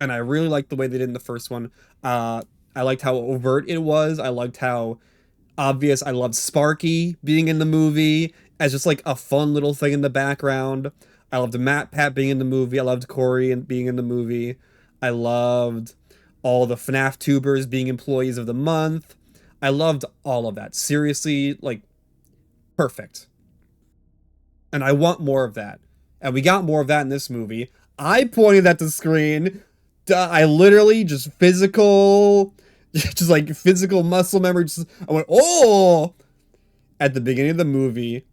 And I really liked the way they did in the first one. I liked how overt it was. I liked how obvious. I loved Sparky being in the movie as just like a fun little thing in the background. I loved Matt Pat being in the movie. I loved Corey and being in the movie. I loved all the Fnaf tubers being employees of the month. I loved all of that. Seriously, like perfect. And I want more of that. And we got more of that in this movie. I pointed at the screen. I literally just physical, just like physical muscle memory. I went, oh, at the beginning of the movie.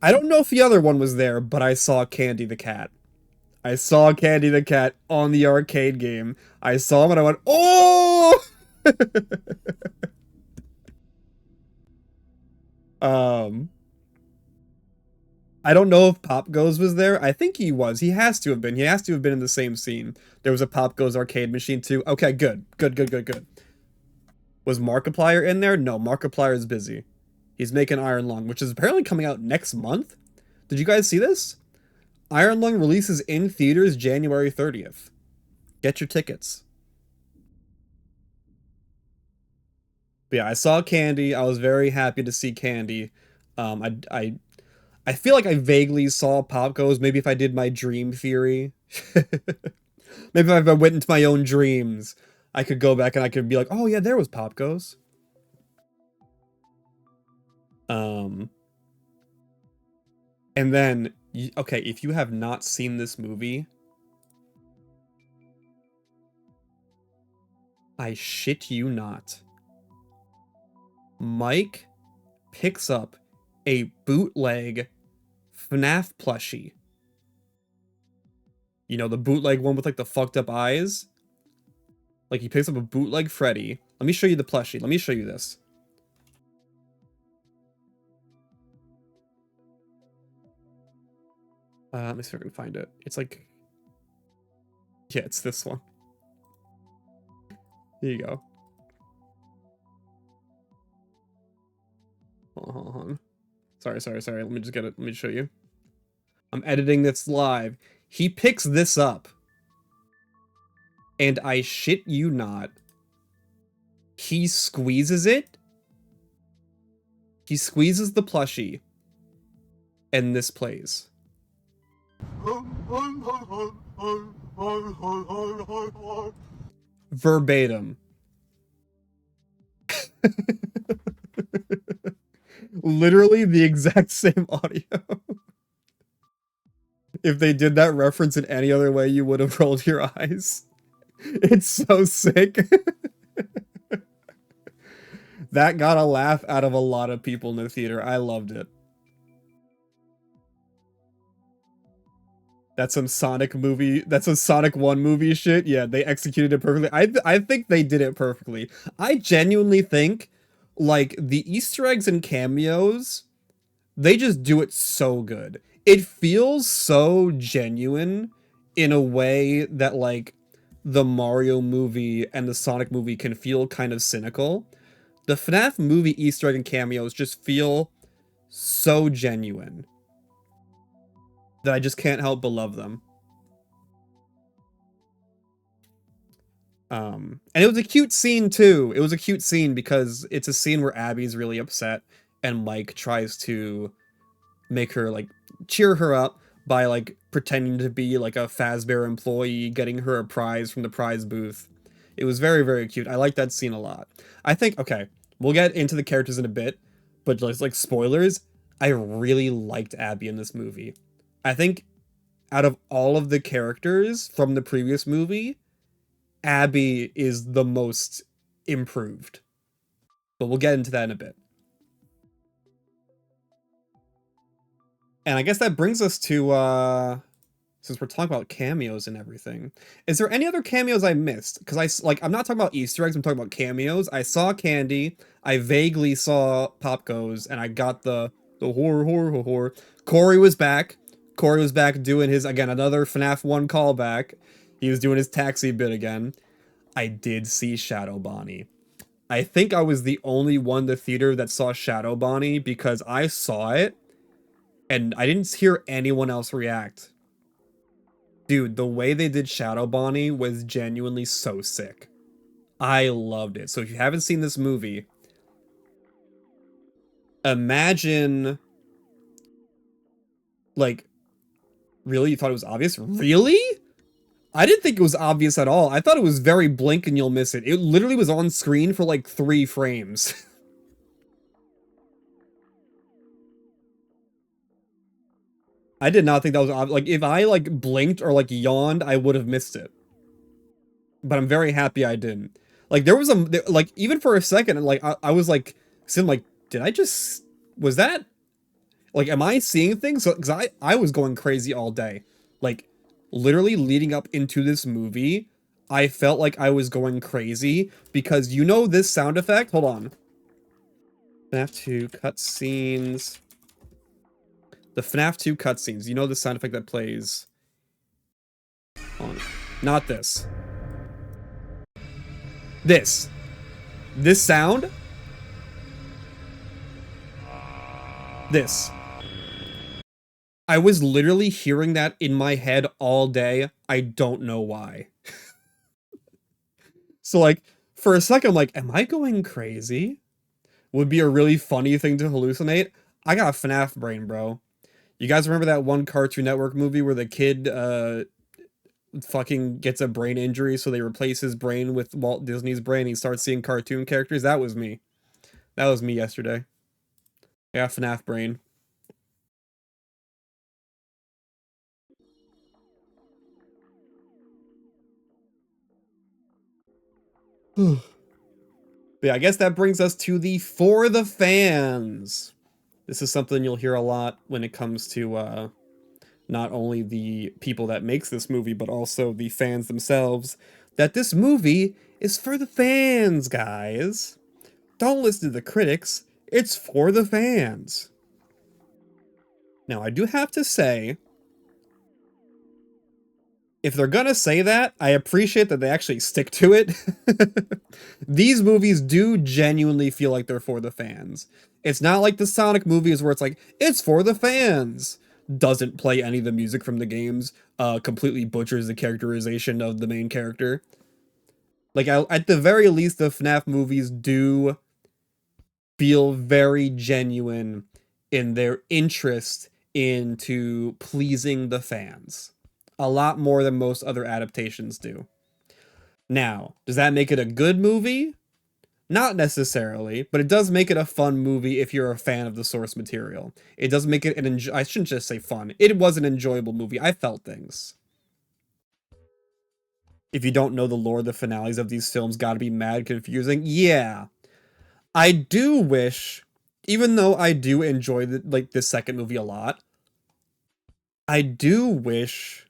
I don't know if the other one was there, but I saw Candy the cat. I saw Candy the cat on the arcade game. I saw him and I went, oh! um, I don't know if Pop Goes was there. I think he was. He has to have been. He has to have been in the same scene. There was a Pop Goes arcade machine too. Okay, good. Good, good, good, good. Was Markiplier in there? No, Markiplier is busy. He's making Iron Lung, which is apparently coming out next month. Did you guys see this? Iron Lung releases in theaters January 30th. Get your tickets. But yeah, I saw Candy. I was very happy to see Candy. I feel like I vaguely saw Pop Goes. Maybe if I did my dream theory. Maybe if I went into my own dreams, I could go back and I could be like, oh yeah, there was Pop Goes. And then, okay, if you have not seen this movie, I shit you not. Mike picks up a bootleg Fnaf plushie. You know, the bootleg one with like the fucked up eyes? Like he picks up a bootleg Freddy. Let me show you the plushie. Let me show you this. Let me see if I can find it. It's like... Yeah, it's this one. Here you go. Hold on. Sorry. Let me just get it. Let me show you. I'm editing this live. He picks this up. And I shit you not. He squeezes it. He squeezes the plushie. And this plays. Verbatim. Literally the exact same audio. If they did that reference in any other way, you would have rolled your eyes. It's so sick. That got a laugh out of a lot of people in the theater. I loved it. That's some Sonic movie. That's some Sonic 1 movie shit. Yeah, they executed it perfectly. I think they did it perfectly. I genuinely think, like, the Easter eggs and cameos, they just do it so good. It feels so genuine in a way that, like, the Mario movie and the Sonic movie can feel kind of cynical. The FNAF movie Easter egg and cameos just feel so genuine that I just can't help but love them. And it was a cute scene too. It was a cute scene because it's a scene where Abby's really upset and Mike tries to make her, like, cheer her up by, like, pretending to be like a Fazbear employee, getting her a prize from the prize booth. It was very, very cute. I like that scene a lot. I think, okay, we'll get into the characters in a bit, but just like spoilers, I really liked Abby in this movie. I think out of all of the characters from the previous movie, Abby is the most improved. But we'll get into that in a bit. And I guess that brings us to, since we're talking about cameos and everything, is there any other cameos I missed? Because I'm not talking about Easter eggs, I'm talking about cameos. I saw Candy, I vaguely saw Pop Goes, and I got the The horror, horror, horror, horror. Corey was back. Corey was back doing his, again, another FNAF 1 callback. He was doing his taxi bit again. I did see Shadow Bonnie. I think I was the only one in the theater that saw Shadow Bonnie because I saw it and I didn't hear anyone else react. Dude, the way they did Shadow Bonnie was genuinely so sick. I loved it. So if you haven't seen this movie, imagine, like, really? You thought it was obvious? Really? I didn't think it was obvious at all. I thought it was very blink and you'll miss it. It literally was on screen for like 3 frames. I did not think that was obvious. Like, if I like blinked or like yawned, I would have missed it. But I'm very happy I didn't. Like, there was like, even for a second, like, I was like, sitting like, did I just, was that, like, am I seeing things? So, because I was going crazy all day. Like, literally leading up into this movie, I felt like I was going crazy because you know this sound effect? Hold on. FNAF 2 cutscenes. The FNAF 2 cutscenes. You know the sound effect that plays. Hold on. Not this. This. This sound. This. I was literally hearing that in my head all day. I don't know why. So, like, for a second, I'm like, am I going crazy? Would be a really funny thing to hallucinate. I got a FNAF brain, bro. You guys remember that one Cartoon Network movie where the kid, fucking gets a brain injury, so they replace his brain with Walt Disney's brain, and he starts seeing cartoon characters? That was me. That was me yesterday. I got FNAF brain. But yeah, I guess that brings us to the For the Fans. This is something you'll hear a lot when it comes to not only the people that makes this movie, but also the fans themselves, that this movie is for the fans, guys. Don't listen to the critics. It's for the fans. Now, I do have to say, if they're gonna say that, I appreciate that they actually stick to it. These movies do genuinely feel like they're for the fans. It's not like the Sonic movies where it's like, it's for the fans. Doesn't play any of the music from the games, completely butchers the characterization of the main character. Like, at the very least, the FNAF movies do feel very genuine in their interest into pleasing the fans. A lot more than most other adaptations do. Now, does that make it a good movie? Not necessarily, but it does make it a fun movie if you're a fan of the source material. It does make it I shouldn't just say fun. It was an enjoyable movie. I felt things. If you don't know the lore, the finales of these films gotta be mad confusing. Yeah. I do wish, even though I do enjoy the second movie a lot, I do wish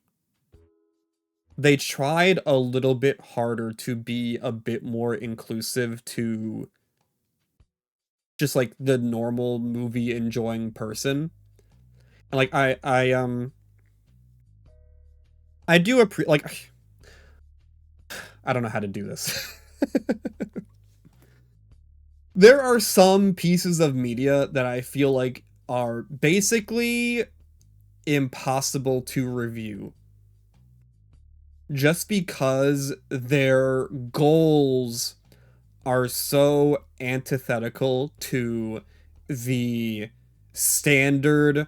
they tried a little bit harder to be a bit more inclusive to just like the normal movie enjoying person. And like I do like I don't know how to do this. There are some pieces of media that I feel like are basically impossible to review just because their goals are so antithetical to the standard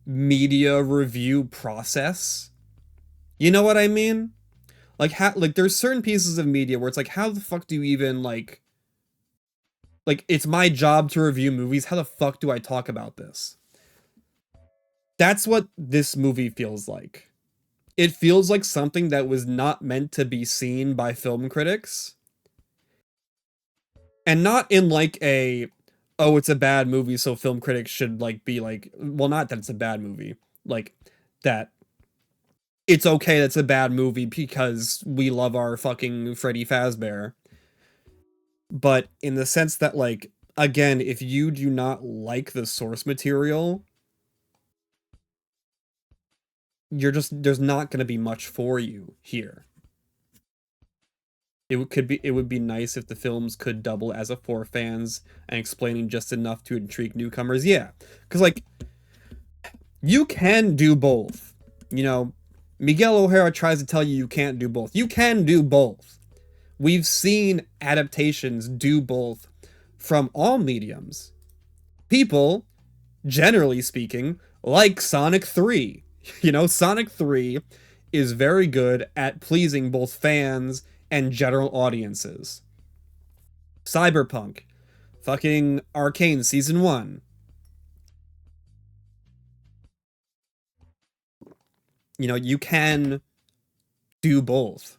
media review process. You know what I mean? Like, like there's certain pieces of media where it's like, how the fuck do you even like it's my job to review movies. How the fuck do I talk about this? That's what this movie feels like. It feels like something that was not meant to be seen by film critics. And not in like a, oh, it's a bad movie, so film critics should like be like, well, not that it's a bad movie. Like that it's okay that's a bad movie because we love our fucking Freddy Fazbear. But in the sense that like again, if you do not like the source material, there's not going to be much for you here. It would be nice if the films could double as a for fans and explaining just enough to intrigue newcomers. Yeah, because like you can do both. You know, Miguel O'Hara tries to tell you you can't do both. You can do both. We've seen adaptations do both from all mediums. People, generally speaking, like Sonic 3. You know, Sonic 3 is very good at pleasing both fans and general audiences. Cyberpunk, fucking Arcane Season 1. You know, you can do both.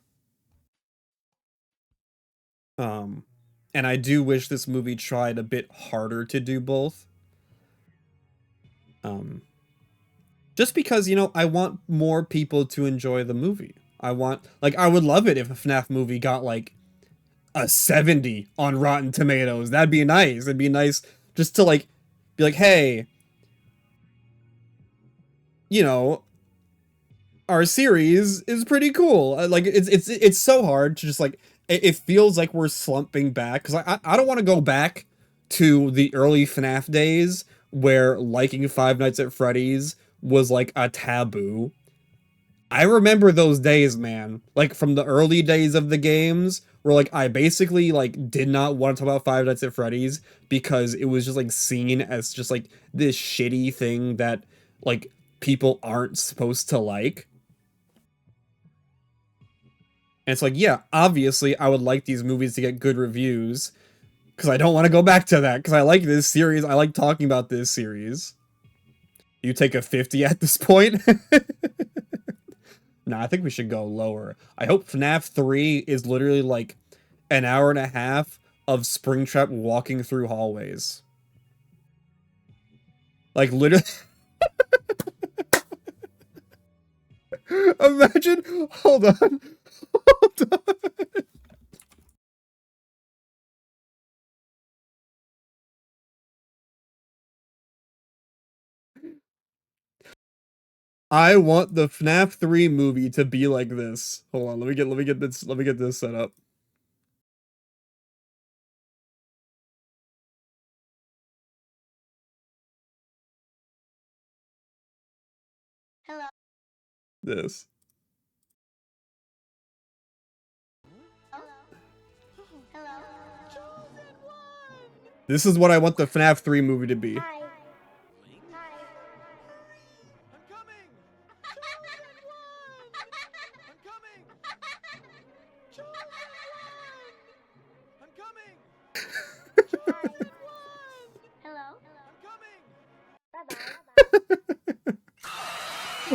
Um, and I do wish this movie tried a bit harder to do both. Um, just because, you know, I want more people to enjoy the movie. I would love it if a FNAF movie got like a 70 on Rotten Tomatoes. That'd be nice. It'd be nice just to like be like, hey, you know, our series is pretty cool. Like it's so hard to just like it feels like we're slumping back because I don't want to go back to the early FNAF days where liking Five Nights at Freddy's was like a taboo. I remember those days, man. Like from the early days of the games where like I basically like did not want to talk about Five Nights at Freddy's because it was just like seen as just like this shitty thing that like people aren't supposed to like. And it's like, yeah, obviously I would like these movies to get good reviews because I don't want to go back to that because I like this series. I like talking about this series. You take a 50 at this point? Nah, I think we should go lower. I hope FNAF 3 is literally like an hour and a half of Springtrap walking through hallways. Like literally imagine hold on. Hold on. I want the FNAF 3 movie to be like this. Hold on, let me get this set up. This. This is what I want the FNAF 3 movie to be.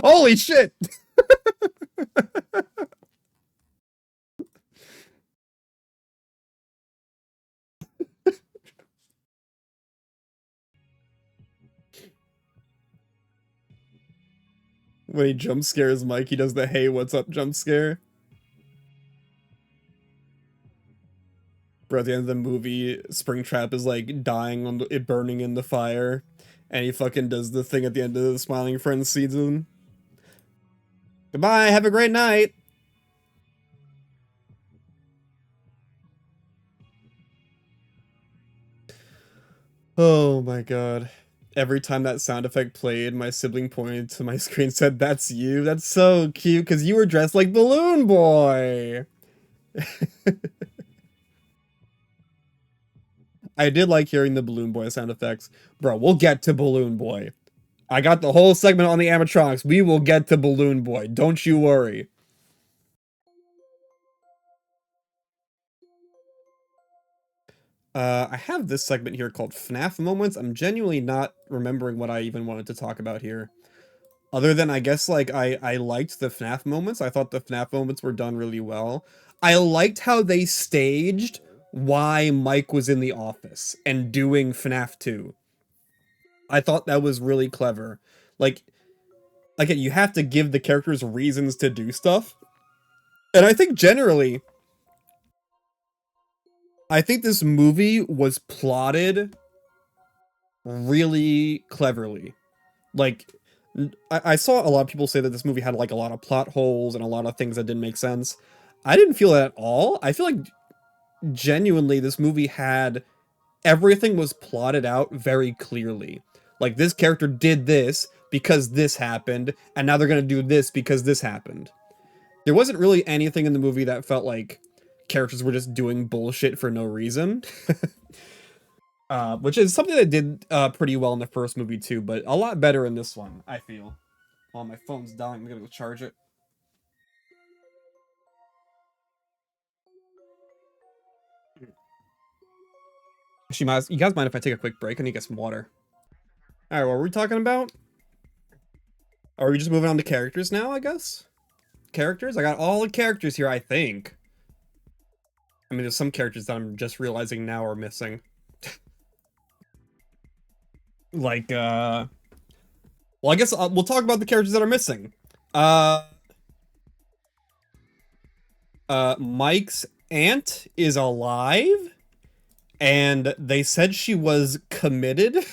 Holy shit! When he jump scares Mike, he does the hey, what's up jump scare. Bro, at the end of the movie, Springtrap is like dying on it burning in the fire, and he fucking does the thing at the end of the Smiling Friends season. Goodbye, have a great night. Oh my god. Every time that sound effect played, my sibling pointed to my screen and said, "That's you? That's so cute, because you were dressed like Balloon Boy!" I did like hearing the Balloon Boy sound effects. Bro, we'll get to Balloon Boy. I got the whole segment on the animatronics. We will get to Balloon Boy. Don't you worry. I have this segment here called FNAF Moments. I'm genuinely not remembering what I even wanted to talk about here. Other than, I guess, like, I liked the FNAF moments. I thought the FNAF moments were done really well. I liked how they staged why Mike was in the office and doing FNAF 2. I thought that was really clever. Like, again, you have to give the characters reasons to do stuff. And I think generally, I think this movie was plotted really cleverly. Like, I saw a lot of people say that this movie had like a lot of plot holes and a lot of things that didn't make sense. I didn't feel that at all. I feel like genuinely this movie had everything was plotted out very clearly. Like, this character did this because this happened, and now they're gonna do this because this happened. There wasn't really anything in the movie that felt like characters were just doing bullshit for no reason. Which is something that did pretty well in the first movie too, but a lot better in this one, I feel. Oh, my phone's dying. I'm gonna go charge it. Actually, you guys mind if I take a quick break? I need to get some water. All right, what were we talking about? Are we just moving on to characters now, I guess? Characters? I got all the characters here, I think. I mean, there's some characters that I'm just realizing now are missing. Like, well, I guess we'll talk about the characters that are missing. Mike's aunt is alive, and they said she was committed.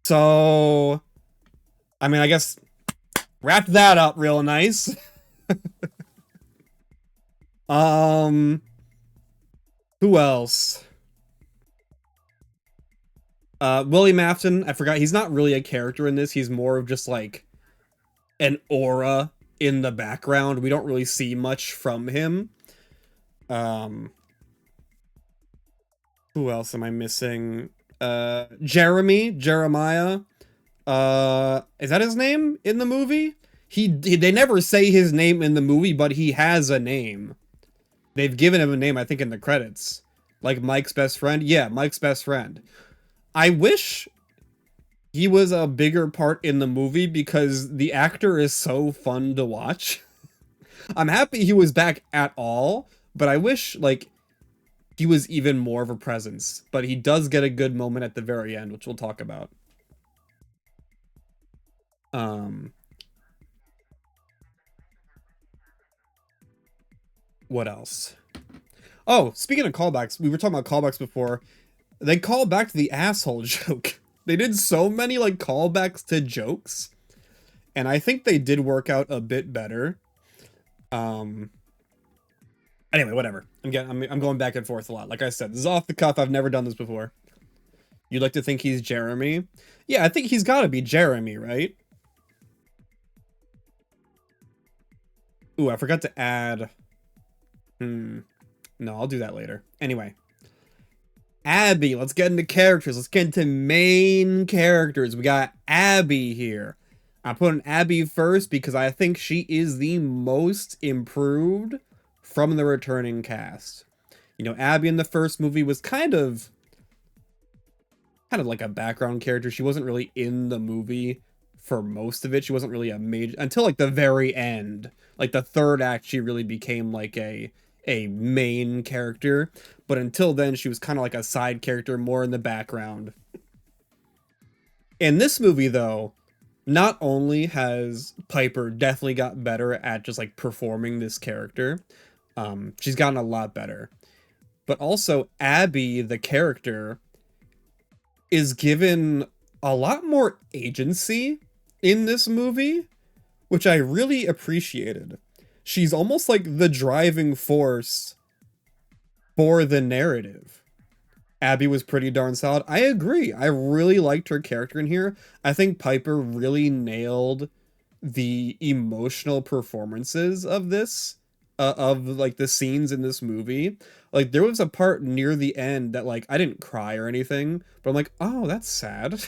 So, I mean, I guess wrap that up real nice. Who else? William Afton, I forgot, he's not really a character in this, he's more of just like an aura in the background. We don't really see much from him. Who else am I missing? Jeremiah. Is that his name in the movie? They never say his name in the movie, but he has a name. They've given him a name, I think, in the credits. Like Mike's best friend? Yeah, Mike's best friend. I wish he was a bigger part in the movie because the actor is so fun to watch. I'm happy he was back at all, but I wish, like, he was even more of a presence. But he does get a good moment at the very end, which we'll talk about. What else? Oh, speaking of callbacks, we were talking about callbacks before. They call back to the asshole joke. They did so many, like, callbacks to jokes. And I think they did work out a bit better. Anyway, whatever. I'm going back and forth a lot. Like I said, this is off the cuff. I've never done this before. You'd like to think he's Jeremy? Yeah, I think he's got to be Jeremy, right? Ooh, I forgot to add... No, I'll do that later. Anyway. Abby, let's get into characters. Let's get into main characters. We got Abby here. I'm putting Abby first because I think she is the most improved from the returning cast. You know, Abby in the first movie was kind of like a background character. She wasn't really in the movie for most of it. She wasn't really a major until like the very end. Like the third act, she really became like a main character, but until then she was kind of like a side character, more in the background. In this movie though, not only has Piper definitely got better at just like performing this character, she's gotten a lot better, but also Abby the character is given a lot more agency in this movie, which I really appreciated. She's almost like the driving force for the narrative. Abby was pretty darn solid. I agree. I really liked her character in here. I think Piper really nailed the emotional performances of this, of like the scenes in this movie. Like there was a part near the end that like I didn't cry or anything, but I'm like, oh, that's sad.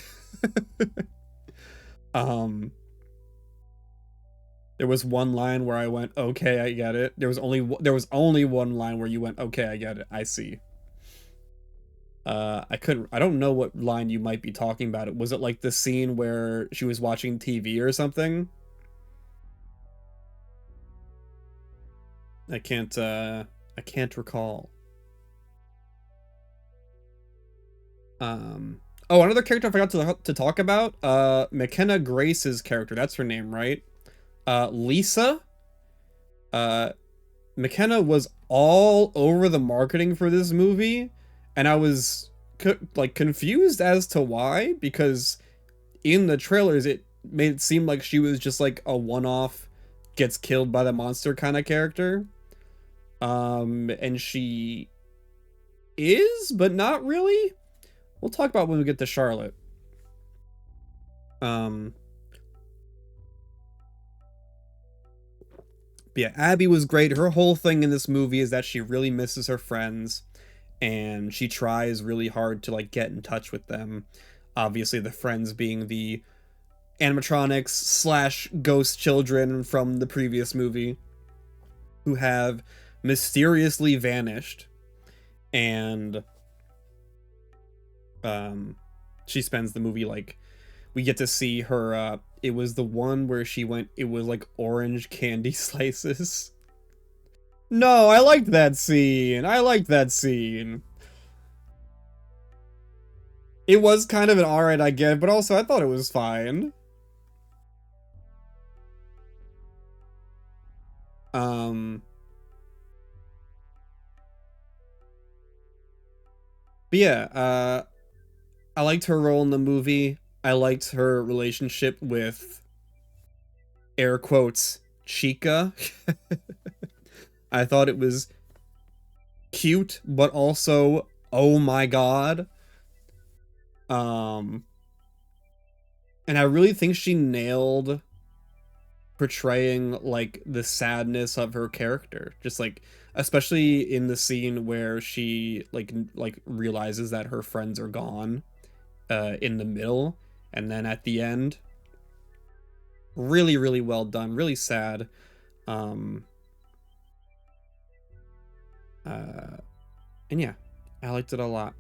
There was one line where I went, okay, I get it. There was only one line where you went, okay, I get it. I see. I don't know what line you might be talking about. Was it like the scene where she was watching TV or something? I can't recall. Oh, another character I forgot to talk about. McKenna Grace's character. That's her name, right? Lisa. McKenna was all over the marketing for this movie, and I was like confused as to why, because in the trailers it made it seem like she was just like a one-off, gets killed by the monster kind of character. And she is, but not really. We'll talk about when we get to Charlotte. Um, but yeah, Abby was great. Her whole thing in this movie is that she really misses her friends, and she tries really hard to like get in touch with them. Obviously, the friends being the animatronics slash ghost children from the previous movie, who have mysteriously vanished, and she spends the movie like, we get to see her, it was the one where she went, it was like orange candy slices. No, I liked that scene. I liked that scene. It was kind of an alright, I get, but also I thought it was fine. Um, but yeah, I liked her role in the movie. I liked her relationship with, air quotes, Chica. I thought it was cute, but also, oh my god. Um, and I really think she nailed portraying like the sadness of her character. Just like, especially in the scene where she like realizes that her friends are gone, in the middle, and then at the end, really, really well done, really sad. Um, uh, and yeah, I liked it a lot.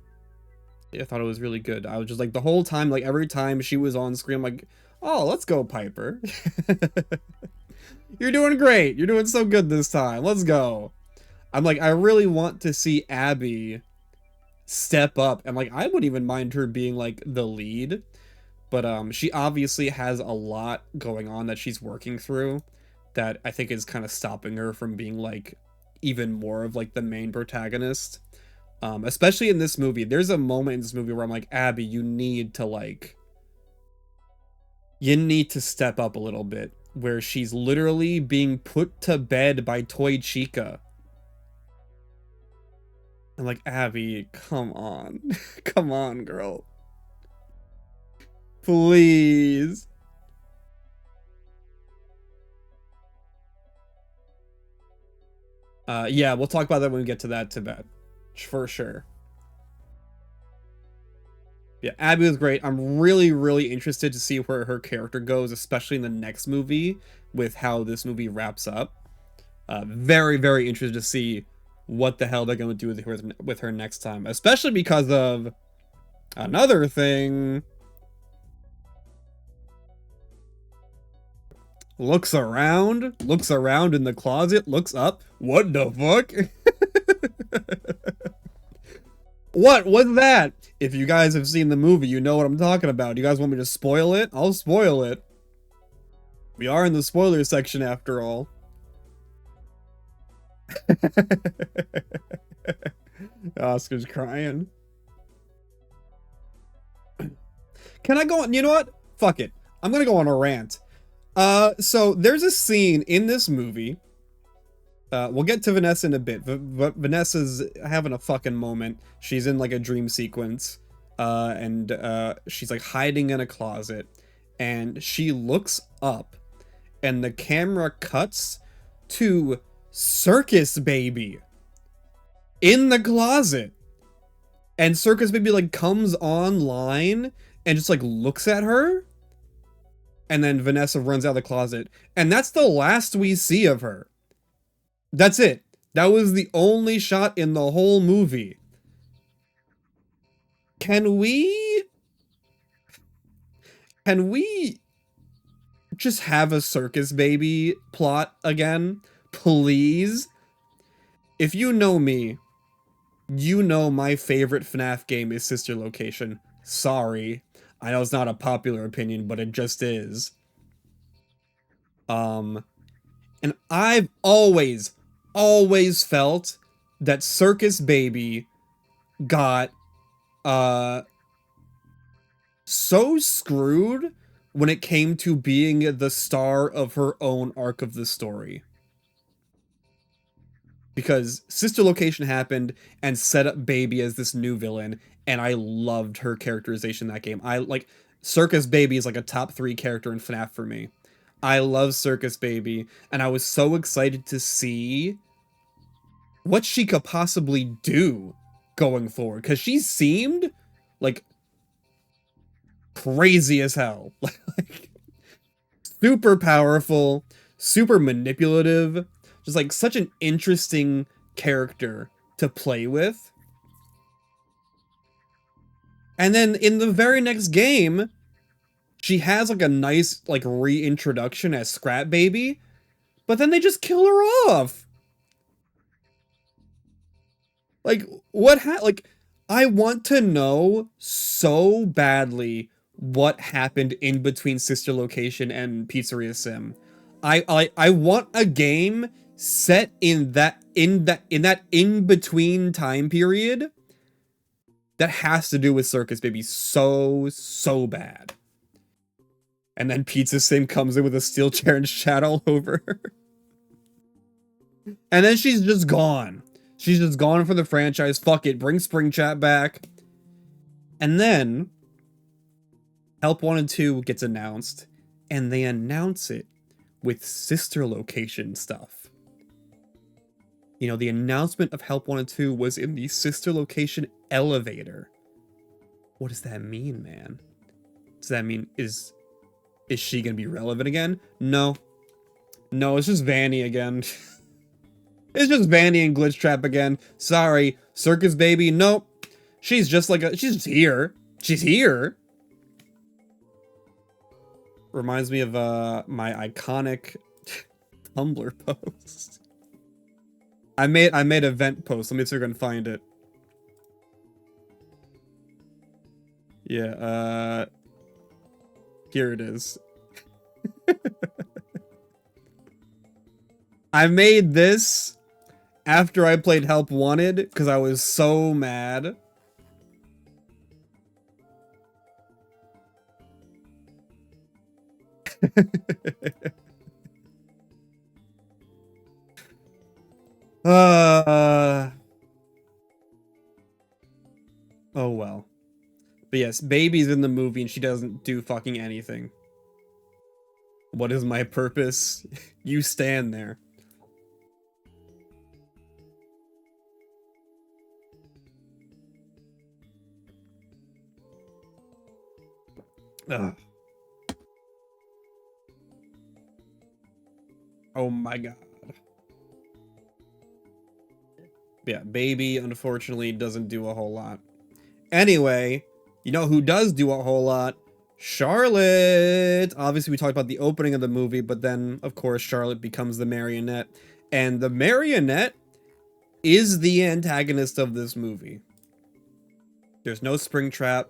I thought it was really good. I was just like, the whole time, like every time she was on screen, I'm like, oh, let's go, Piper. You're doing great. You're doing so good this time. Let's go. I'm like, I really want to see Abby step up, and like, I would even mind her being like the lead, but she obviously has a lot going on that she's working through that I think is kind of stopping her from being like even more of like the main protagonist. Especially in this movie, there's a moment in this movie where I'm like, Abby, you need to like, you need to step up a little bit, where she's literally being put to bed by Toy Chica. I'm like, Abby, come on. Come on, girl. Please. Yeah, we'll talk about that when we get to that Tibet. For sure. Yeah, Abby was great. I'm really, really interested to see where her character goes, especially in the next movie, with how this movie wraps up. Very, very interested to see what the hell they're going to do with her next time, especially because of another thing. Looks around in the closet, looks up. What the fuck? What was that? If you guys have seen the movie, you know what I'm talking about. You guys want me to spoil it? I'll spoil it. We are in the spoiler section after all. Oscar's crying. Can I go on? You know what? Fuck it. I'm gonna go on a rant. So there's a scene in this movie. We'll get to Vanessa in a bit, but Vanessa's having a fucking moment. She's in like a dream sequence, and she's like hiding in a closet, and she looks up, and the camera cuts to Circus Baby in the closet, and Circus Baby like comes online and just like looks at her, and then Vanessa runs out of the closet, and that's the last we see of her. That's it. That was the only shot in the whole movie. Can we just have a Circus Baby plot again? Please? If you know me, you know my favorite FNAF game is Sister Location. Sorry. I know it's not a popular opinion, but it just is. And I've always felt that Circus Baby got uh so screwed when it came to being the star of her own arc of the story. Because Sister Location happened and set up Baby as this new villain, and I loved her characterization in that game. I like Circus Baby is like a top 3 character in FNAF for me. I love Circus Baby, and I was so excited to see what she could possibly do going forward, because she seemed like crazy as hell. Like super powerful, super manipulative, just like such an interesting character to play with. And then in the very next game, she has like a nice like reintroduction as Scrap Baby, but then they just kill her off. Like like I want to know so badly what happened in between Sister Location and Pizzeria Sim. I want a game set in that in between time period that has to do with Circus Baby so bad. And then Pizza Sim comes in with a steel chair and shat all over her. And then she's just gone. She's just gone for the franchise. Fuck it, bring Spring Chat back. And then Help Wanted 2 gets announced, and they announce it with Sister Location stuff. You know, the announcement of Help Wanted 2 was in the Sister Location elevator. What does that mean, man? Does that mean is she gonna be relevant again? No. No, it's just Vanny again. It's just Vanny and Glitch Trap again. Sorry, Circus Baby, nope. She's just like she's just here. She's here. Reminds me of my iconic Tumblr post. I made a vent post. Let me see if I can find it. Yeah, here it is. I made this after I played Help Wanted because I was so mad. Oh well. But yes, Baby's in the movie and she doesn't do fucking anything. What is my purpose? You stand there. Ugh. Oh my god. Yeah, Baby unfortunately doesn't do a whole lot. Anyway, you know who does do a whole lot? Charlotte! Obviously, we talked about the opening of the movie, but then, of course, Charlotte becomes the marionette. And the marionette is the antagonist of this movie. There's no Springtrap.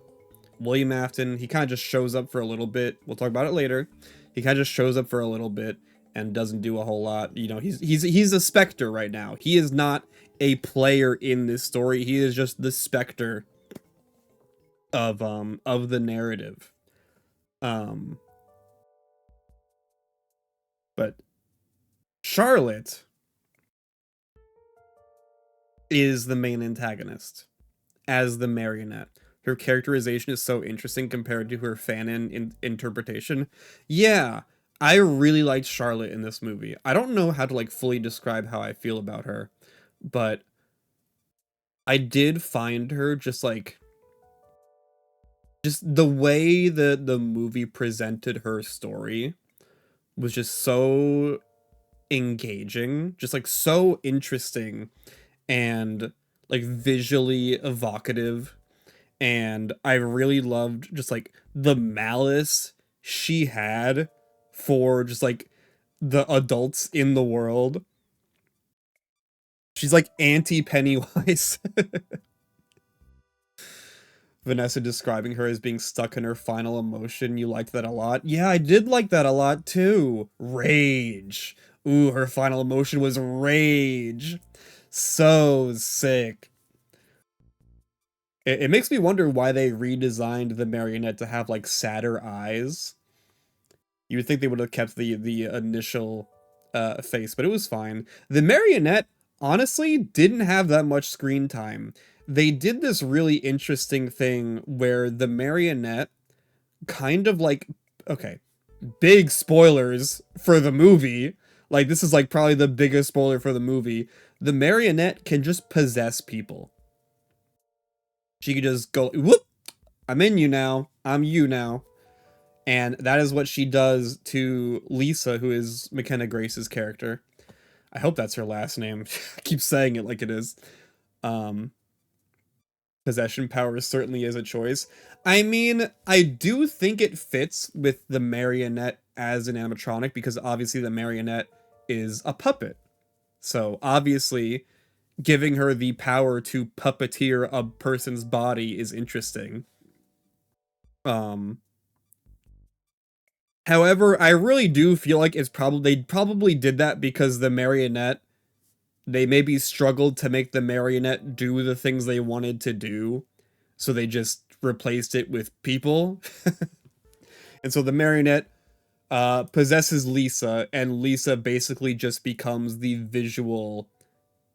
William Afton, he kind of just shows up for a little bit. We'll talk about it later. He kind of just shows up for a little bit and doesn't do a whole lot. You know, he's a specter right now. He is not a player in this story. He is just the specter of the narrative. But Charlotte is the main antagonist as the marionette. Her characterization is so interesting compared to her fan interpretation. Yeah, I really liked Charlotte in this movie. I don't know how to like fully describe how I feel about her, but I did find her just the way the movie presented her story was just so engaging, just like so interesting and like visually evocative. And I really loved just like the malice she had for just like the adults in the world. She's like anti-Pennywise. Vanessa describing her as being stuck in her final emotion. You liked that a lot? Yeah, I did like that a lot too. Rage. Ooh, her final emotion was rage. So sick. It makes me wonder why they redesigned the marionette to have like sadder eyes. You would think they would have kept the initial face, but it was fine. The marionette honestly didn't have that much screen time. They did this really interesting thing where the marionette kind of like, okay, big spoilers for the movie. Like this is like probably the biggest spoiler for the movie. The marionette can just possess people. She could just go, whoop, I'm in you now. I'm you now. And that is what she does to Lisa, who is McKenna Grace's character. I hope that's her last name. I keep saying it like it is. Um, Possession power certainly is a choice. I mean, I do think it fits with the marionette as an animatronic because obviously the marionette is a puppet. So obviously, giving her the power to puppeteer a person's body is interesting. Um, However, I really do feel like they probably did that because the marionette, they maybe struggled to make the marionette do the things they wanted to do, so they just replaced it with people. And so the marionette possesses Lisa, and Lisa basically just becomes the visual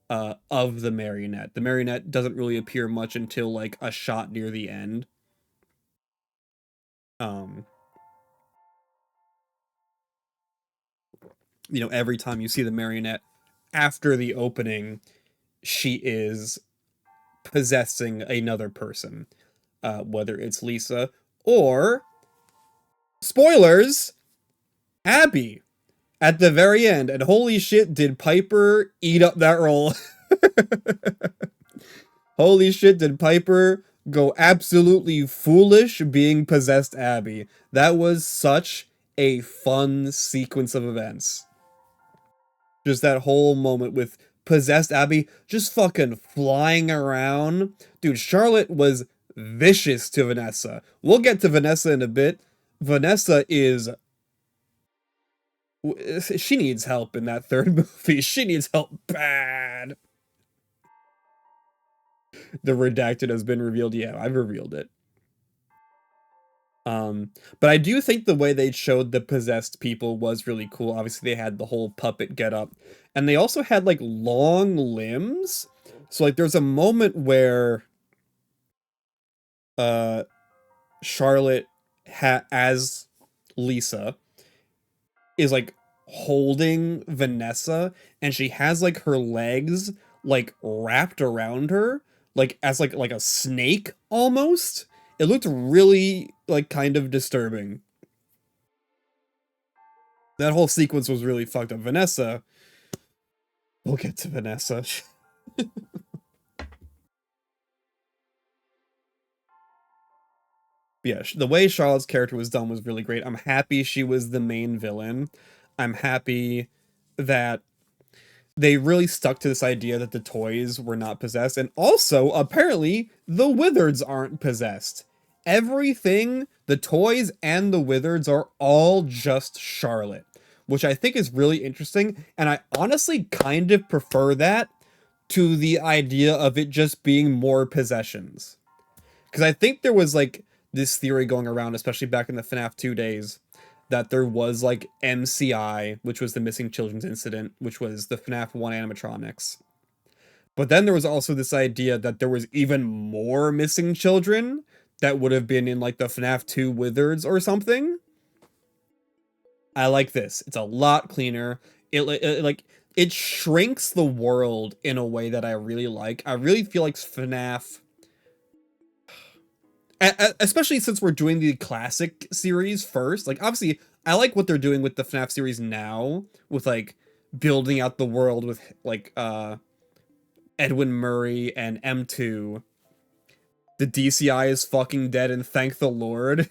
of the marionette. The marionette doesn't really appear much until like a shot near the end. Um, every time you see the marionette after the opening, she is possessing another person, whether it's Lisa or, spoilers, Abby at the very end. And holy shit, did Piper eat up that role? Holy shit, did Piper go absolutely foolish being possessed Abby. That was such a fun sequence of events. Just that whole moment with possessed Abby just fucking flying around. Dude, Charlotte was vicious to Vanessa. We'll get to Vanessa in a bit. Vanessa is... She needs help in that third movie. She needs help bad. The redacted has been revealed. Yeah, I've revealed it. But I do think the way they showed the possessed people was really cool. Obviously, they had the whole puppet getup, and they also had like long limbs. So like, there's a moment where uh Charlotte as Lisa is like holding Vanessa, and she has like her legs like wrapped around her, like as like a snake almost. It looked really like kind of disturbing. That whole sequence was really fucked up. Vanessa, we'll get to Vanessa. Yeah, the way Charlotte's character was done was really great. I'm happy she was the main villain. I'm happy that they really stuck to this idea that the toys were not possessed. And also, apparently, the Wizards aren't possessed. Everything, the toys and the Wizards are all just Charlotte, which I think is really interesting. And I honestly kind of prefer that to the idea of it just being more possessions. Because I think there was like this theory going around, especially back in the FNAF 2 days, that there was like MCI, which was the Missing Children's Incident, which was the FNAF 1 animatronics. But then there was also this idea that there was even more missing children that would have been in like the FNAF 2 Wizards or something. I like this. It's a lot cleaner. It shrinks the world in a way that I really like. I really feel like FNAF, especially since we're doing the classic series first. Like, obviously, I like what they're doing with the FNAF series now, with like building out the world with like Edwin Murray and M2. The DCI is fucking dead, and thank the Lord.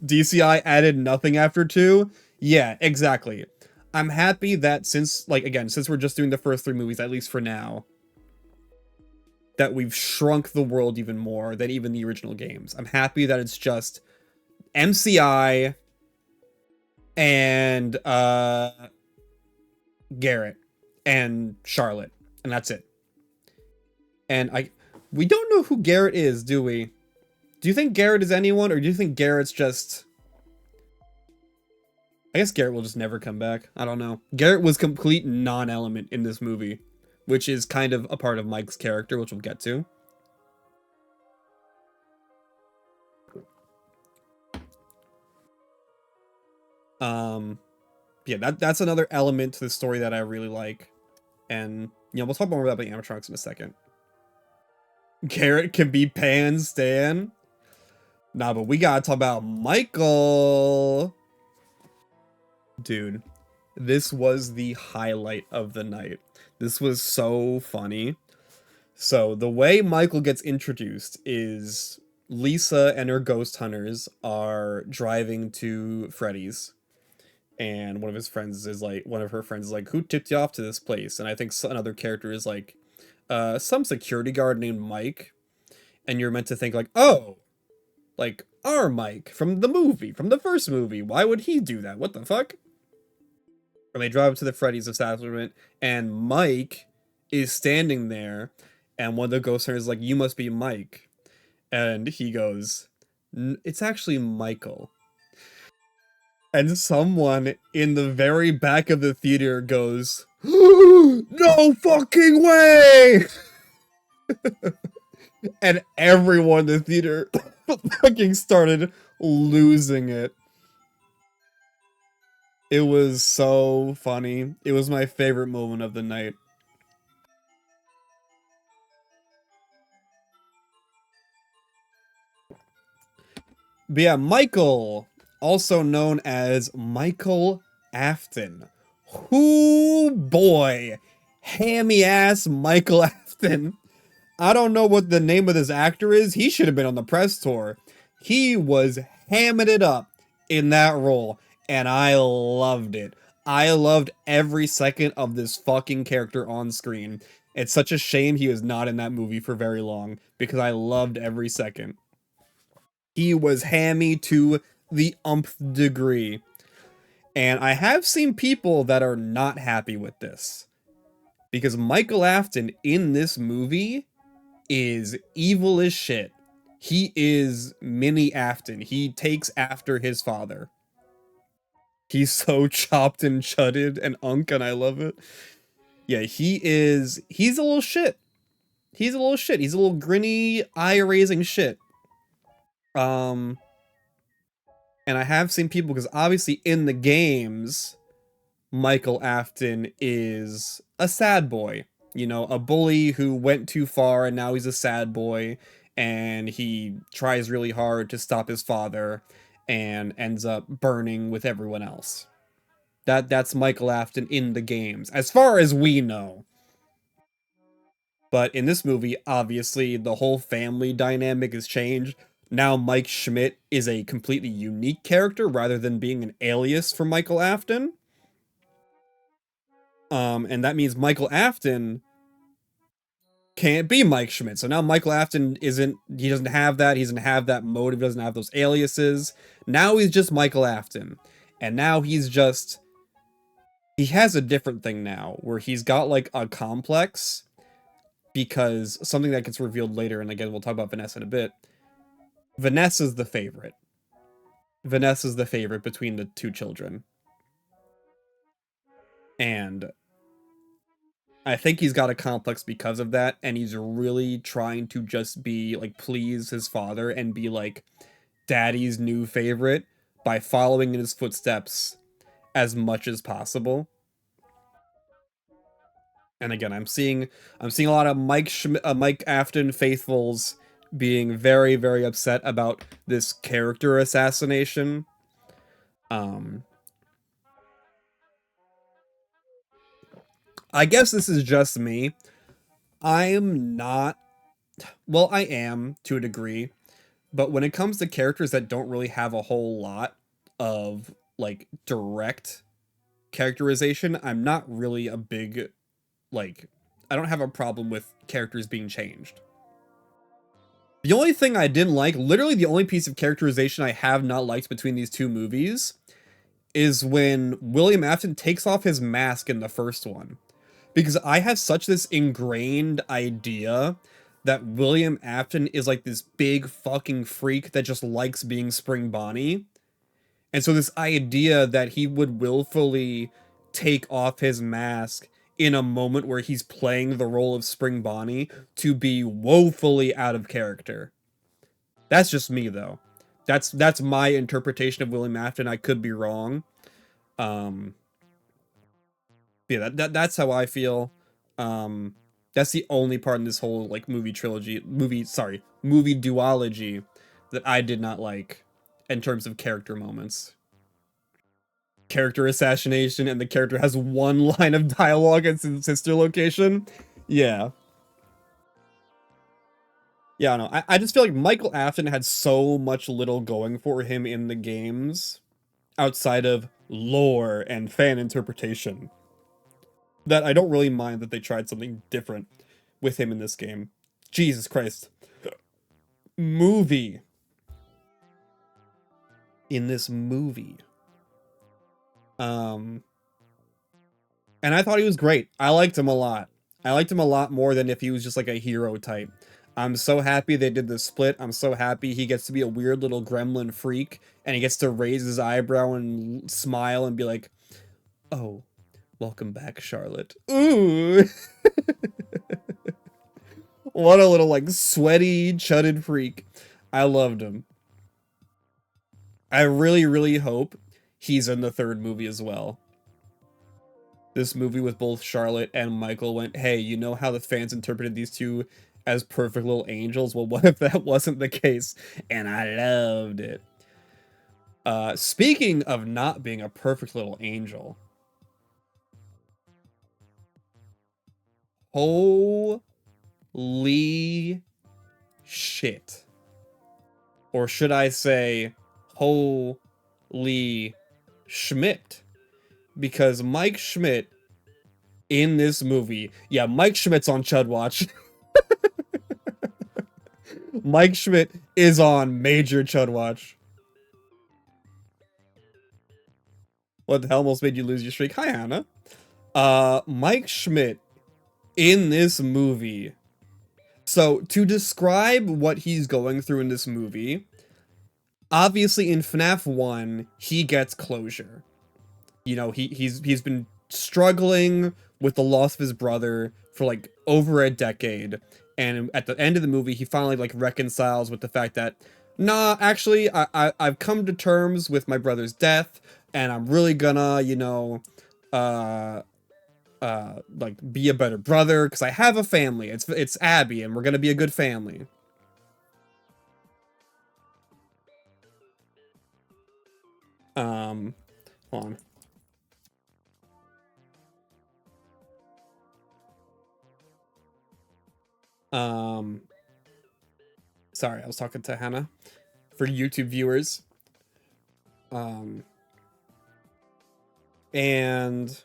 DCI added nothing after 2. Yeah, exactly. I'm happy that since, like, again, since we're just doing the first 3 movies, at least for now, that we've shrunk the world even more than even the original games. I'm happy that it's just MCI and Garrett and Charlotte. and that's it. And we don't know who Garrett is, do we? Do you think Garrett is anyone, or do you think Garrett's just... I guess Garrett will just never come back. I don't know. Garrett was complete non-element in this movie, which is kind of a part of Mike's character, which we'll get to. Yeah, that's another element to the story that I really like. And, we'll talk more about the animatronics in a second. Garrett can be Pan Stan. Nah, but we gotta talk about Michael. Dude, this was the highlight of the night. This was so funny. So, the way Michael gets introduced is Lisa and her ghost hunters are driving to Freddy's. And one of her friends is like, who tipped you off to this place? And I think another character is like, some security guard named Mike. And you're meant to think like, oh, like our Mike from the first movie. Why would he do that? What the fuck? And they drive to the Freddy's establishment, and Mike is standing there, and one of the ghost hunters is like, you must be Mike. And he goes, it's actually Michael. And someone in the very back of the theater goes, no fucking way! And everyone in the theater fucking started losing it. It was so funny. It was my favorite moment of the night. But yeah, Michael, also known as Michael Afton. Whoo boy, hammy ass Michael Afton. I don't know what the name of this actor is. He should have been on the press tour. He was hamming it up in that role, and I loved it. I loved every second of this fucking character on screen. It's such a shame he was not in that movie for very long, because I loved every second. He was hammy to the umpth degree. And I have seen people that are not happy with this. Because Michael Afton in this movie is evil as shit. He is mini Afton. He takes after his father. He's so chopped and chudded and unk, and I love it. Yeah, he's a little shit. He's a little shit. He's a little grinny, eye-raising shit. And I have seen people, because obviously in the games, Michael Afton is a sad boy. You know, a bully who went too far and now he's a sad boy, and he tries really hard to stop his father and ends up burning with everyone else. That's Michael Afton in the games, as far as we know. But in this movie, obviously, the whole family dynamic has changed. Now Mike Schmidt is a completely unique character rather than being an alias for Michael Afton. And that means Michael Afton can't be Mike Schmidt. So now Michael Afton he doesn't have that. He doesn't have that motive, doesn't have those aliases. Now he's just Michael Afton. And now he has a different thing now, where he's got like a complex, because something that gets revealed later, and again, we'll talk about Vanessa in a bit. Vanessa's the favorite. Vanessa's the favorite between the two children. And I think he's got a complex because of that, and he's really trying to just be, like, please his father and be, like, daddy's new favorite by following in his footsteps as much as possible. And again, I'm seeing a lot of Mike Afton faithfuls being very, very upset about this character assassination. I guess this is just me. I'm not... Well, I am, to a degree. But when it comes to characters that don't really have a whole lot of, like, direct characterization, I'm not really a big, like... I don't have a problem with characters being changed. The only thing I didn't like, literally the only piece of characterization I have not liked between these two movies, is when William Afton takes off his mask in the first one. because I have such this ingrained idea that William Afton is like this big fucking freak that just likes being Spring Bonnie. And so this idea that he would willfully take off his mask in a moment where he's playing the role of Spring Bonnie to be woefully out of character. That's just me though. That's my interpretation of William Afton. I could be wrong. Um yeah, that's how I feel. Um that's the only part in this whole like movie duology that I did not like in terms of character moments. Character assassination and the character has one line of dialogue at his sister location. Yeah. Yeah, no, I just feel like Michael Afton had so much little going for him in the games outside of lore and fan interpretation that I don't really mind that they tried something different with him in this game. Jesus Christ. Movie. In this movie. Um, and I thought he was great. I liked him a lot. I liked him a lot more than if he was just like a hero type. I'm so happy they did the split. I'm so happy he gets to be a weird little gremlin freak and he gets to raise his eyebrow and smile and be like, "Oh, welcome back, Charlotte." Ooh. What a little like sweaty, chudded freak. I loved him. I really, really hope he's in the third movie as well. This movie with both Charlotte and Michael went, hey, you know how the fans interpreted these two as perfect little angels? Well, what if that wasn't the case? And I loved it. Speaking of not being a perfect little angel, holy shit. Or should I say, holy Schmidt? Because Mike Schmidt in this movie, yeah, Mike Schmidt's on Chud Watch. Mike Schmidt is on major Chud Watch. What the hell almost made you lose your streak? Hi, Hannah. Mike Schmidt in this movie. So, to describe what he's going through in this movie, obviously in FNAF 1, he gets closure. You know, he's been struggling with the loss of his brother for like over a decade, and at the end of the movie he finally like reconciles with the fact that nah, actually I've come to terms with my brother's death and I'm really gonna, you know, uh like be a better brother because I have a family. It's Abby and we're gonna be a good family. um Hold on. um Sorry, I was talking to Hannah for YouTube viewers. Um, and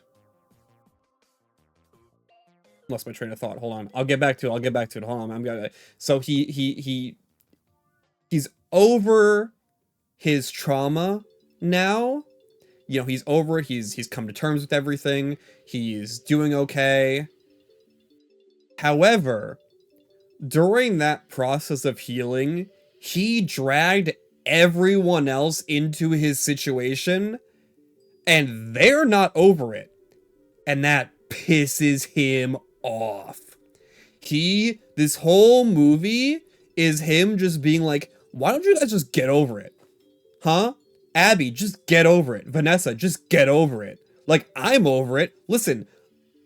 lost my train of thought. Hold on, I'll get back to it. I'll get back to it. Hold on, I'm gonna. So he's over his trauma now. You know, he's over it. He's come to terms with everything. He's doing okay. However, during that process of healing, he dragged everyone else into his situation, and they're not over it. And that pisses him off. This whole movie is him just being like, why don't you guys just get over it? Huh? Abby, just get over it. Vanessa, just get over it. Like, I'm over it. Listen,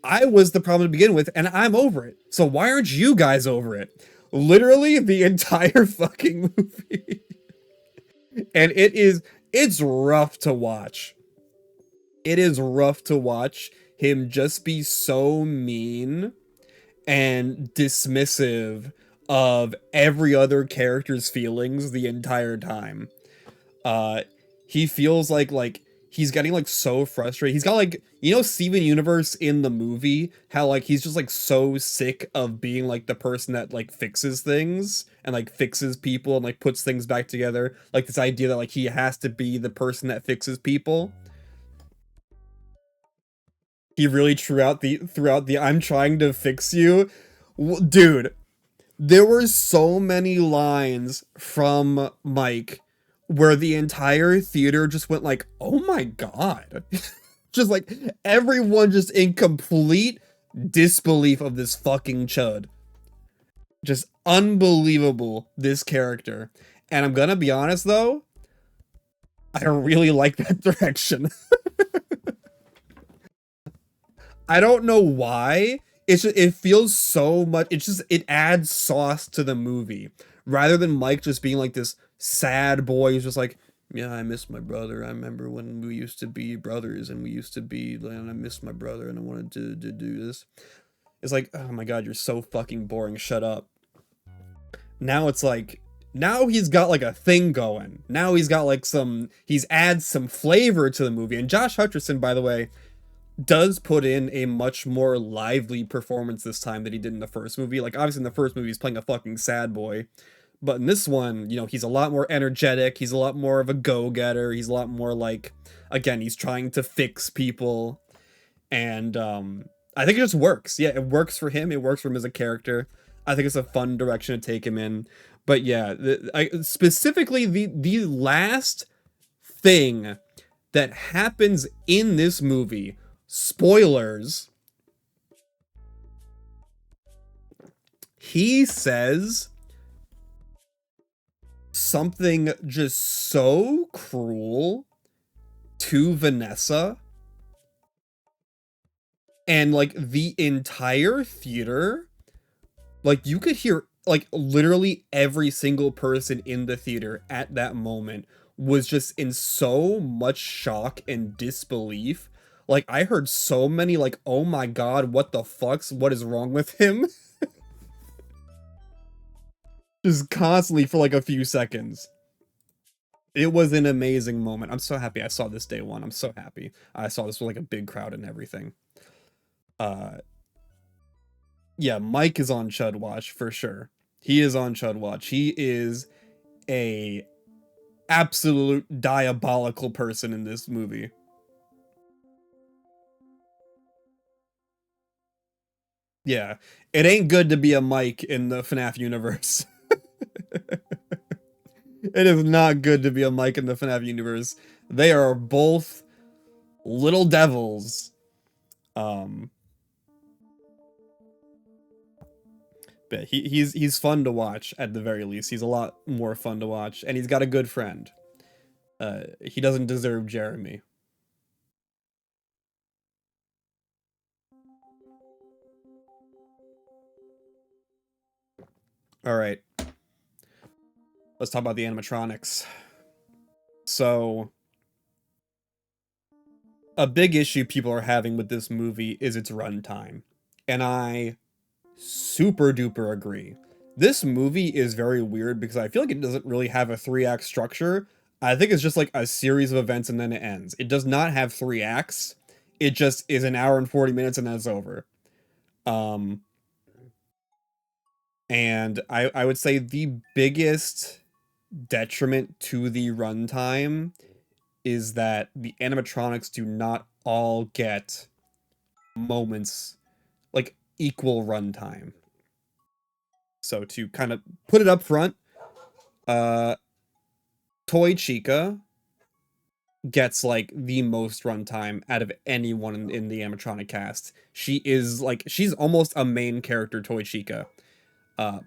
I was the problem to begin with, and I'm over it. So why aren't you guys over it? Literally the entire fucking movie. And it's rough to watch. It is rough to watch him just be so mean and dismissive of every other character's feelings the entire time. Uh, he feels like he's getting like so frustrated. He's got like, you know, Steven Universe in the movie, how like he's just like so sick of being like the person that like fixes things and like fixes people and like puts things back together. Like this idea that like he has to be the person that fixes people. He really throughout the I'm trying to fix you. Dude, there were so many lines from Mike where the entire theater just went like, "Oh my god." Just like everyone just in complete disbelief of this fucking chud. Just unbelievable, this character. And I'm gonna be honest though, I really like that direction. I don't know why. It's just, it feels so much. It's just it adds sauce to the movie rather than Mike just being like this sad boy who's just like, yeah, I miss my brother. I remember when we used to be brothers and we used to be, and I miss my brother and I wanted to do this. It's like, oh my god, you're so fucking boring. Shut up. Now it's like, now he's got like a thing going. Now he's got like he's adds some flavor to the movie. And Josh Hutcherson, by the way, does put in a much more lively performance this time than he did in the first movie. Like, obviously in the first movie he's playing a fucking sad boy, but in this one, you know, he's a lot more energetic, he's a lot more of a go-getter, he's a lot more like, again, he's trying to fix people, and I think it just works. Yeah, it works for him, it works for him as a character. I think it's a fun direction to take him in. But yeah, specifically the last thing that happens in this movie, spoilers, he says something just so cruel to Vanessa, and like the entire theater, like you could hear like literally every single person in the theater at that moment was just in so much shock and disbelief. Like I heard so many like, oh my god, what the fucks, what is wrong with him? Just constantly for like a few seconds. It was an amazing moment. I'm so happy I saw this day one. I'm so happy I saw this with like a big crowd and everything. Uh yeah, Mike is on Chud Watch for sure. He is on Chud Watch. He is a absolute diabolical person in this movie. Yeah, it ain't good to be a Mike in the FNAF universe. It is not good to be a Mike in the FNAF universe. They are both little devils. Um, but he's fun to watch at the very least. He's a lot more fun to watch, and he's got a good friend. He doesn't deserve Jeremy. All right, let's talk about the animatronics. So, a big issue people are having with this movie is its runtime, and I super duper agree. This movie is very weird because I feel like it doesn't really have a 3-act structure. I think it's just like a series of events and then it ends. It does not have 3 acts. It just is an hour and 40 minutes and then it's over. Um, and I would say the biggest detriment to the runtime is that the animatronics do not all get moments like equal runtime. So to kind of put it up front, uh Toy Chica gets like the most runtime out of anyone in the animatronic cast. She is like, she's almost a main character, Toy Chica.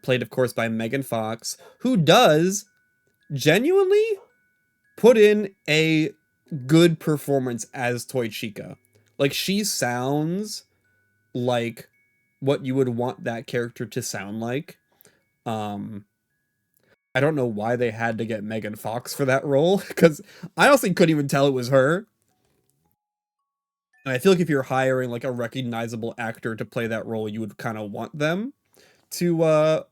Played of course by Megan Fox, who does genuinely put in a good performance as Toy Chica. Like she sounds like what you would want that character to sound like. Um I don't know why they had to get Megan Fox for that role, because I honestly couldn't even tell it was her. And I feel like if you're hiring like a recognizable actor to play that role, you would kind of want them to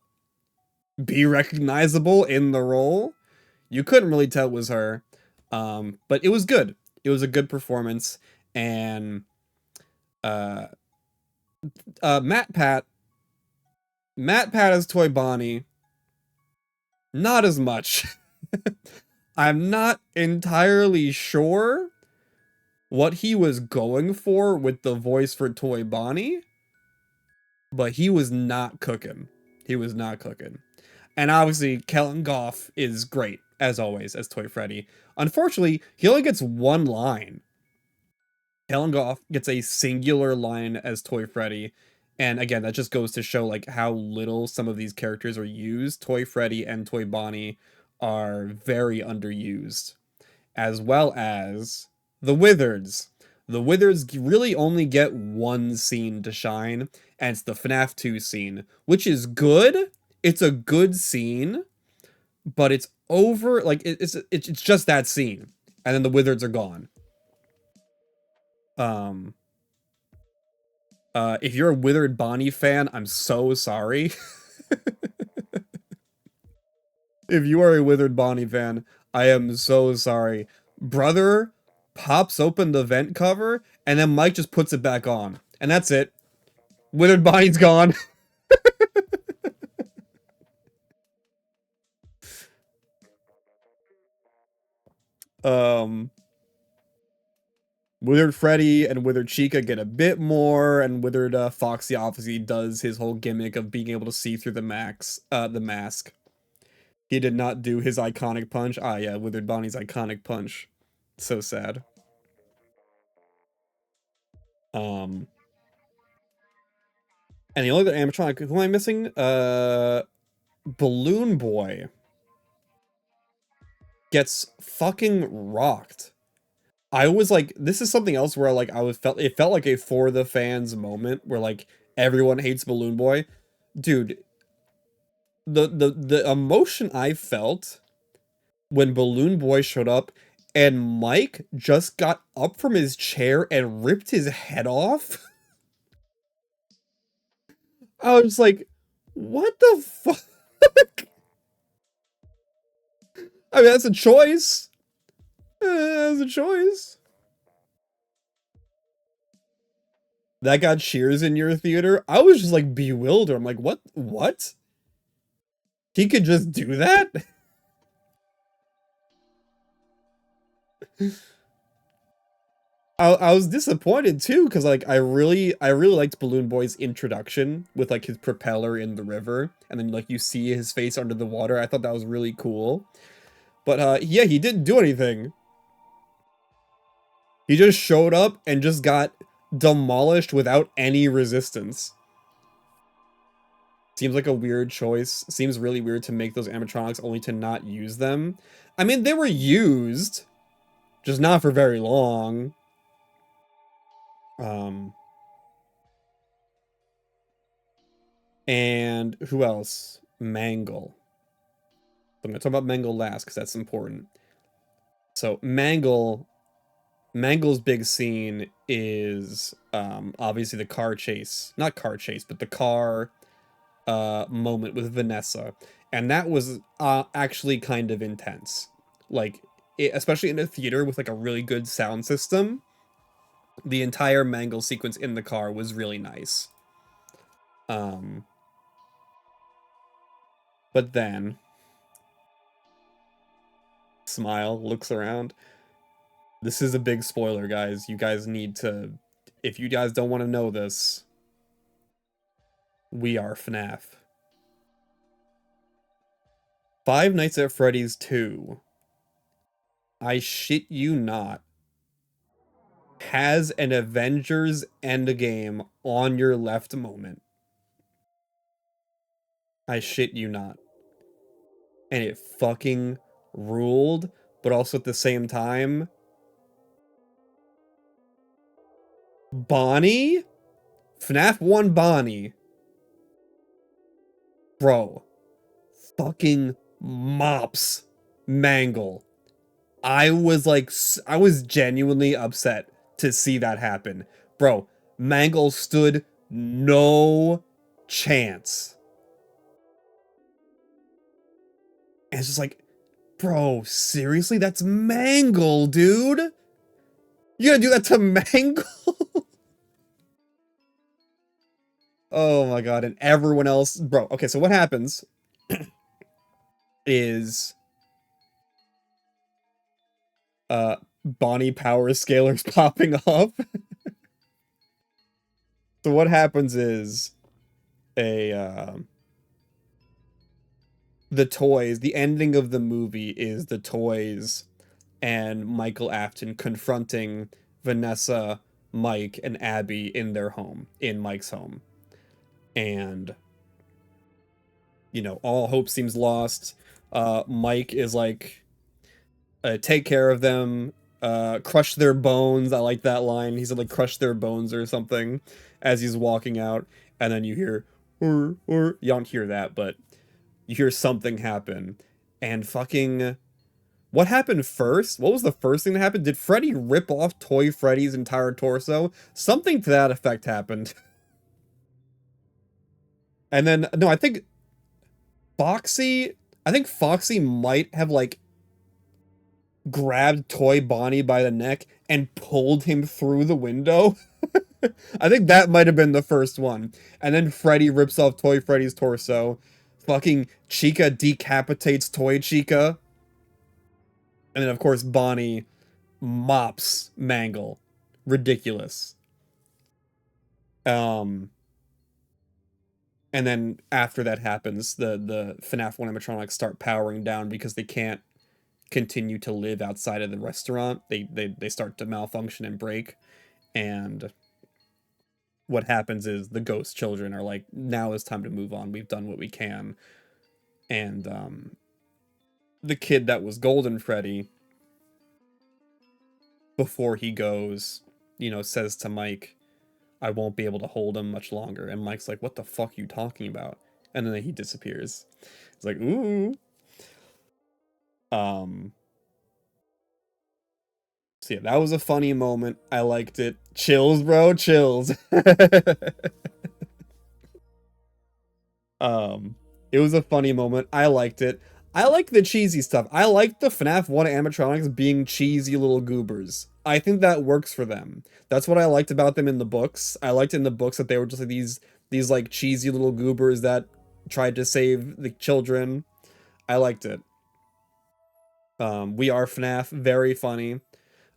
be recognizable in the role. You couldn't really tell it was her. But it was good. It was a good performance. And uh Matt Pat as Toy Bonnie, not as much. I'm not entirely sure what he was going for with the voice for Toy Bonnie, but he was not cooking. He was not cooking. And obviously, Kellen Goff is great, as always, as Toy Freddy. Unfortunately, he only gets one line. Kellen Goff gets a singular line as Toy Freddy. And again, that just goes to show like how little some of these characters are used. Toy Freddy and Toy Bonnie are very underused. As well as the Wizards. The Wizards really only get one scene to shine, and it's the FNAF 2 scene, which is good. It's a good scene, but it's over. Like it's just that scene, and then the Wizards are gone. Um, if you're a Withered Bonnie fan, I'm so sorry. If you are a Withered Bonnie fan, I am so sorry. Brother pops open the vent cover, and then Mike just puts it back on. And that's it. Withered Bonnie's gone. um, Withered Freddy and Withered Chica get a bit more, and Withered Foxy obviously does his whole gimmick of being able to see through the mask. He did not do his iconic punch. Ah, yeah, Withered Bonnie's iconic punch. So sad. Um, and the only other animatronic, who am I missing? Balloon Boy gets fucking rocked. I was like, this is something else where like it felt like a for the fans moment where like everyone hates Balloon Boy. Dude, the emotion I felt when Balloon Boy showed up and Mike just got up from his chair and ripped his head off. I was like, what the fuck? I mean, that's a choice. That's a choice. That got cheers in your theater. I was just like bewildered. I'm like, what? What? He could just do that? I was disappointed too, because like I really liked Balloon Boy's introduction with like his propeller in the river, and then like you see his face under the water. I thought that was really cool. But yeah, he didn't do anything. He just showed up and just got demolished without any resistance. Seems like a weird choice. Seems really weird to make those animatronics only to not use them. I mean, they were used, just not for very long. Um, and who else? Mangle. I'm gonna talk about Mangle last because that's important. So Mangle's big scene is obviously the car chase, not car chase, but the car moment with Vanessa, and that was actually kind of intense. Like, especially in a theater with like a really good sound system, the entire Mangle sequence in the car was really nice. Um, but then Smile looks around. This is a big spoiler, guys. You guys need to, if you guys don't want to know this, we are FNAF. Five Nights at Freddy's 2, I shit you not, has an Avengers Endgame on your left moment. I shit you not. And it fucking ruled, but also at the same time, Bonnie? FNAF 1 Bonnie. Bro. Fucking mops Mangle. I was genuinely upset to see that happen. Bro, Mangle stood no chance. And it's just like, bro, seriously? That's Mangle, dude? You gonna do that to Mangle? Oh my god, and everyone else, bro. Okay, so what happens is Bonnie power scalers popping up. So what happens is a the toys, the ending of the movie is the toys and Michael Afton confronting Vanessa, Mike, and Abby in their home, in Mike's home. And, all hope seems lost. Mike is like, take care of them, crush their bones. I like that line. He said, like, crush their bones or something as he's walking out. And then you hear, or, you don't hear that, but you hear something happen. And fucking what happened first? What was the first thing that happened? Did Freddy rip off Toy Freddy's entire torso? Something to that effect happened. And then, no, Foxy, I think Foxy might have, like, grabbed Toy Bonnie by the neck and pulled him through the window. I think that might have been the first one. And then Freddy rips off Toy Freddy's torso. Fucking Chica decapitates Toy Chica. And then, of course, Bonnie mops Mangle. Ridiculous. And then after that happens, the FNAF 1 animatronics start powering down because they can't continue to live outside of the restaurant. They start to malfunction and break. And what happens is the ghost children are like, now is time to move on. We've done what we can. And the kid that was Golden Freddy, before he goes, says to Mike, I won't be able to hold him much longer. And Mike's like, what the fuck are you talking about? And then he disappears. It's like, ooh. So yeah, that was a funny moment. I liked it. Chills, bro, chills. It was a funny moment. I liked it. I like the cheesy stuff. I like the FNAF 1 animatronics being cheesy little goobers. I think that works for them. That's what I liked about them in the books. I liked in the books that they were just like these like cheesy little goobers that tried to save the children. I liked it. We Are FNAF, very funny.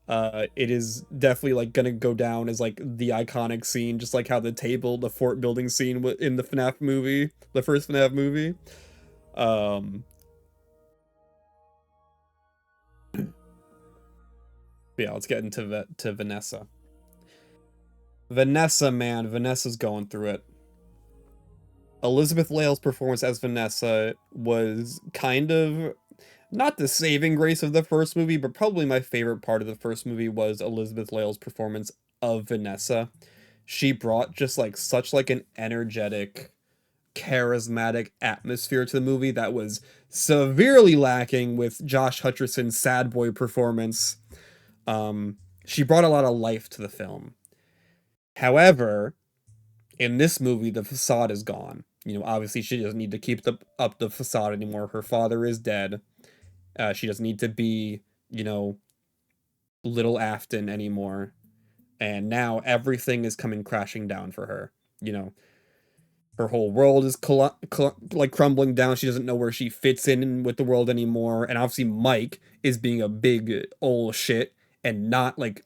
It is definitely like gonna go down as like the iconic scene, just like how the fort building scene in the FNAF movie, the first FNAF movie. Yeah, let's get into to Vanessa. Vanessa, man, Vanessa's going through it. Elizabeth Lail's performance as Vanessa was kind of not the saving grace of the first movie, but probably my favorite part of the first movie was Elizabeth Lail's performance of Vanessa. She brought just like such like an energetic, charismatic atmosphere to the movie that was severely lacking with Josh Hutcherson's sad boy performance. She brought a lot of life to the film. However, in this movie, the facade is gone. Obviously she doesn't need to keep up the facade anymore. Her father is dead. She doesn't need to be, little Afton anymore. And now everything is coming crashing down for her. Her whole world is like crumbling down. She doesn't know where she fits in with the world anymore. And obviously Mike is being a big old shit and not like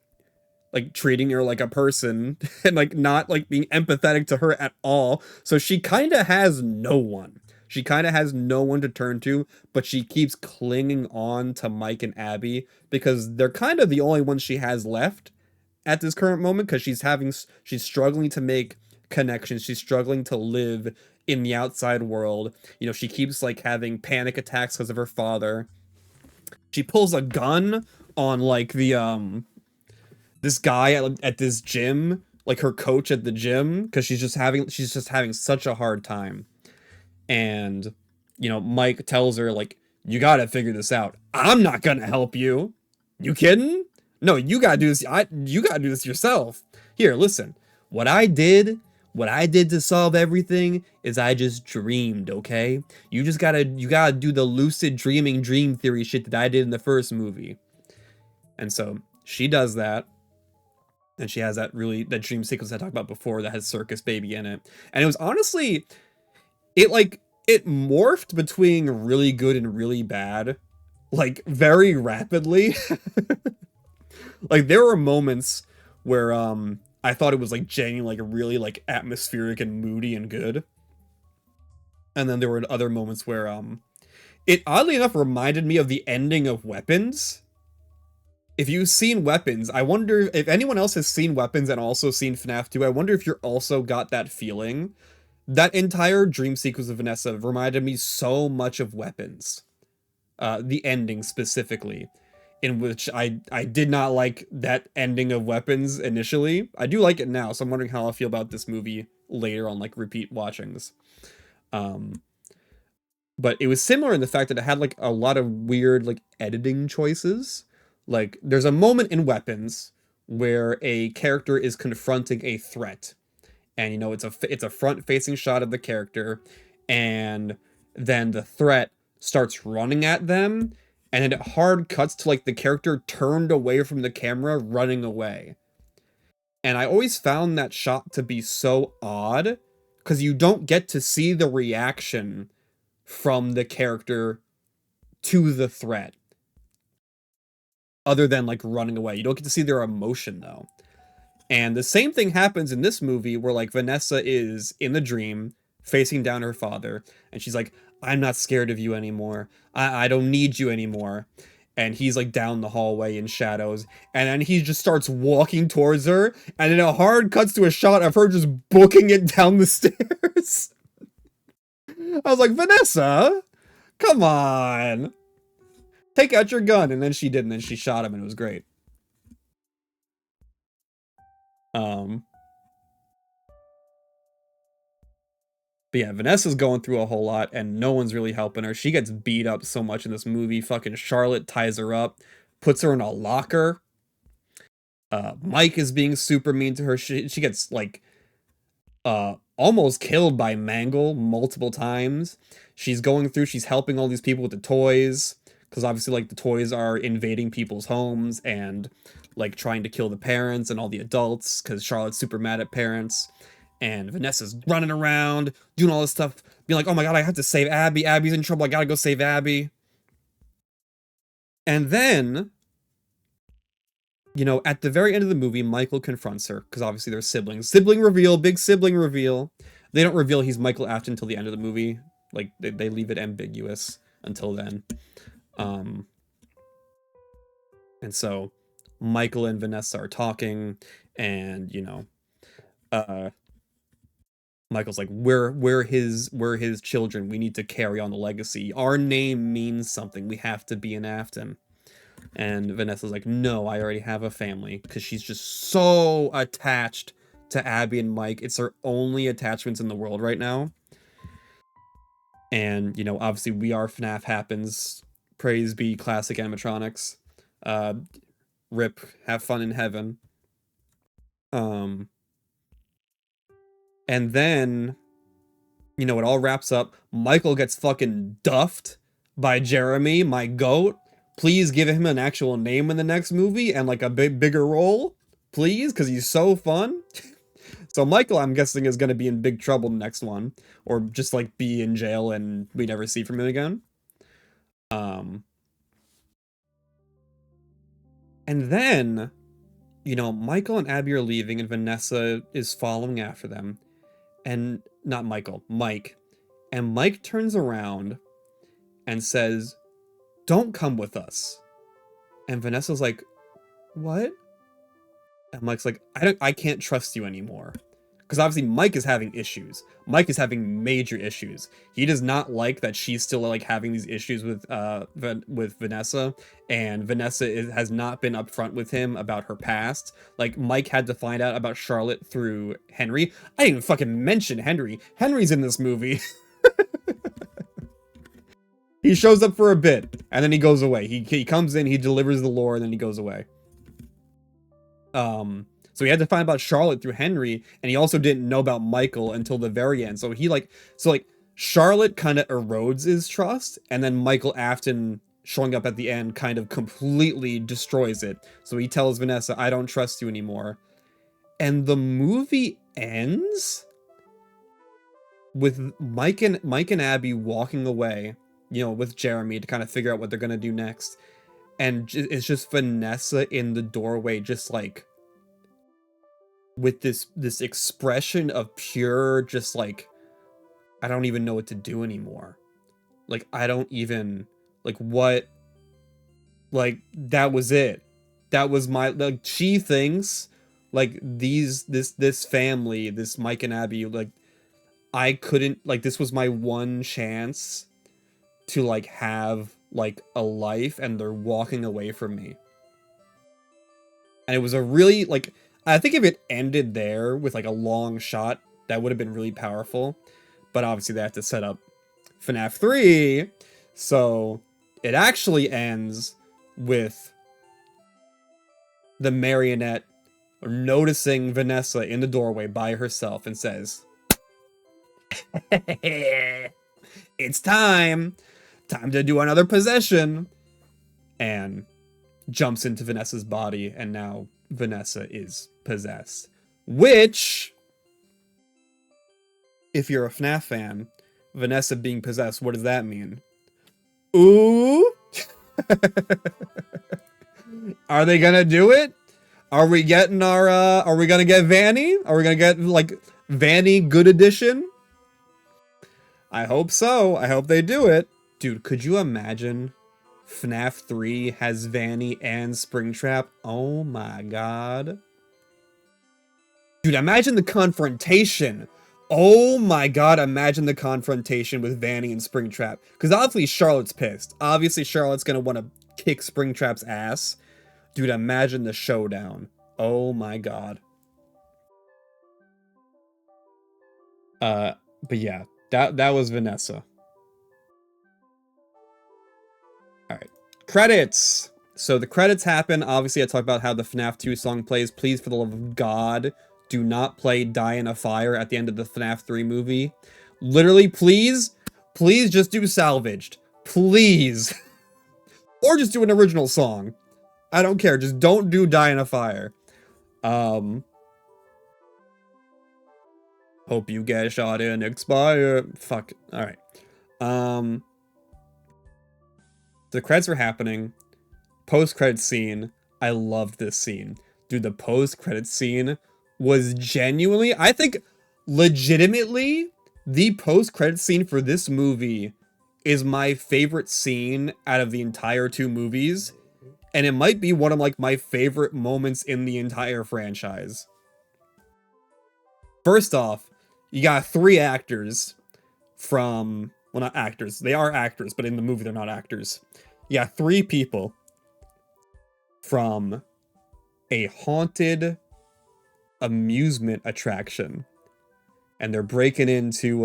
treating her like a person and like not like being empathetic to her at all. So she kind of has no one. She kind of has no one to turn to, but she keeps clinging on to Mike and Abby because they're kind of the only ones she has left at this current moment because she's struggling to make connections. She's struggling to live in the outside world. She keeps like having panic attacks because of her father. She pulls a gun on like the this guy at this gym, like her coach at the gym, because she's just having such a hard time. And Mike tells her like, you gotta figure this out. I'm not gonna help you. You kidding? No, you gotta do this. You gotta do this yourself. Here, listen. What I did to solve everything is I just dreamed, okay? You gotta do the lucid dreaming dream theory shit that I did in the first movie. And so she does that. And she has that dream sequence I talked about before that has Circus Baby in it. And it was honestly, it morphed between really good and really bad, like very rapidly. Like there were moments where I thought it was like genuinely like really like atmospheric and moody and good. And then there were other moments where it oddly enough reminded me of the ending of Weapons. If you've seen Weapons, I wonder if anyone else has seen Weapons and also seen FNAF 2, I wonder if you're also got that feeling. That entire dream sequence of Vanessa reminded me so much of Weapons. The ending specifically, in which I did not like that ending of Weapons initially. I do like it now, so I'm wondering how I'll feel about this movie later on like repeat watchings. Um, but it was similar in the fact that it had like a lot of weird like editing choices. Like there's a moment in Weapons where a character is confronting a threat, and you know it's a front facing shot of the character, and then the threat starts running at them, and then it hard cuts to like the character turned away from the camera running away. And I always found that shot to be so odd because you don't get to see the reaction from the character to the threat other than like running away. You don't get to see their emotion though. And the same thing happens in this movie where like Vanessa is in the dream facing down her father and she's like, I'm not scared of you anymore. I don't need you anymore. And he's like down the hallway in shadows. And then he just starts walking towards her. And then it hard cuts to a shot of her just booking it down the stairs. I was like, Vanessa, come on. Take out your gun. And then she did. And then she shot him and it was great. Um, But yeah, Vanessa's going through a whole lot and no one's really helping her. She gets beat up so much in this movie. Fucking Charlotte ties her up, puts her in a locker. Mike is being super mean to her. She gets like almost killed by Mangle multiple times. She's helping all these people with the toys because obviously like the toys are invading people's homes and like trying to kill the parents and all the adults because Charlotte's super mad at parents. And Vanessa's running around, doing all this stuff, being like, oh my god, I have to save Abby. Abby's in trouble. I gotta go save Abby. And then, you know, at the very end of the movie, Michael confronts her, because obviously they're siblings. Sibling reveal, big sibling reveal. They don't reveal he's Michael Afton until the end of the movie. Like, they leave it ambiguous until then. And so, Michael and Vanessa are talking, and, you know, Michael's like, we're his children. We need to carry on the legacy. Our name means something. We have to be an Afton. And Vanessa's like, no, I already have a family. Because she's just so attached to Abby and Mike. It's her only attachments in the world right now. And, you know, obviously We Are FNAF happens. Praise be classic animatronics. Rip, have fun in heaven. And then, you know, it all wraps up. Michael gets fucking duffed by Jeremy, my goat. Please give him an actual name in the next movie and like a bigger role, please, because he's so fun. So Michael, I'm guessing, is going to be in big trouble the next one, or just like be in jail and we never see from him again. And then, you know, Michael and Abby are leaving and Vanessa is following after them. And not Michael, Mike. And Mike turns around and says, don't come with us. And Vanessa's like, what? And Mike's like, I can't trust you anymore. Because obviously Mike is having issues. Mike is having major issues. He does not like that she's still like having these issues with Vanessa, and Vanessa has not been upfront with him about her past. Like Mike had to find out about Charlotte through Henry. I didn't even fucking mention Henry. Henry's in this movie. He shows up for a bit and then he goes away. He comes in, he delivers the lore, and then he goes away. So he had to find about Charlotte through Henry, and he also didn't know about Michael until the very end. So Charlotte kind of erodes his trust, and then Michael Afton showing up at the end kind of completely destroys it. So he tells Vanessa, I don't trust you anymore. And the movie ends with Mike and Abby walking away, you know, with Jeremy to kind of figure out what they're going to do next. and it's just Vanessa in the doorway, just like with this expression of pure, just like, I don't even know what to do anymore. Like, I don't even, like, what, like, that was it. That was my, like, she thinks, like, this family, this Mike and Abby, like, I couldn't, like, this was my one chance to, like, have, like, a life, and they're walking away from me. And it was a really, like, I think if it ended there with, like, a long shot, that would have been really powerful. But obviously they have to set up Fnaf 3, so it actually ends with the marionette noticing Vanessa in the doorway by herself and says, "It's time! Time to do another possession!" And jumps into Vanessa's body, and now Vanessa is possessed. Which, if you're a FNAF fan, Vanessa being possessed, what does that mean? Ooh! Are they gonna do it? Are we getting our, are we gonna get Vanny? Are we gonna get, like, Vanny Good Edition? I hope so. I hope they do it. Dude, could you imagine FNAF 3 has Vanny and Springtrap? Oh my god. Dude, imagine the confrontation. Oh my god, imagine the confrontation with Vanny and Springtrap. Because obviously Charlotte's pissed. Obviously Charlotte's gonna want to kick Springtrap's ass. Dude, imagine the showdown. Oh my god. But yeah, that was Vanessa. Alright. Credits! So the credits happen. Obviously, I talked about how the FNAF 2 song plays. Please, for the love of God, do not play Die in a Fire at the end of the FNAF 3 movie. Literally, please just do Salvaged. Please. Or just do an original song. I don't care. Just don't do Die in a Fire. Hope you get shot and expire. Fuck. Alright. The credits were happening. Post-credit scene. I loved this scene. Dude, the post-credit scene was genuinely, I think, legitimately, the post-credit scene for this movie is my favorite scene out of the entire two movies. And it might be one of, like, my favorite moments in the entire franchise. First off, you got 3 actors from, well, not actors. They are actors, but in the movie, they're not actors. You got 3 people from a haunted amusement attraction. And they're breaking into,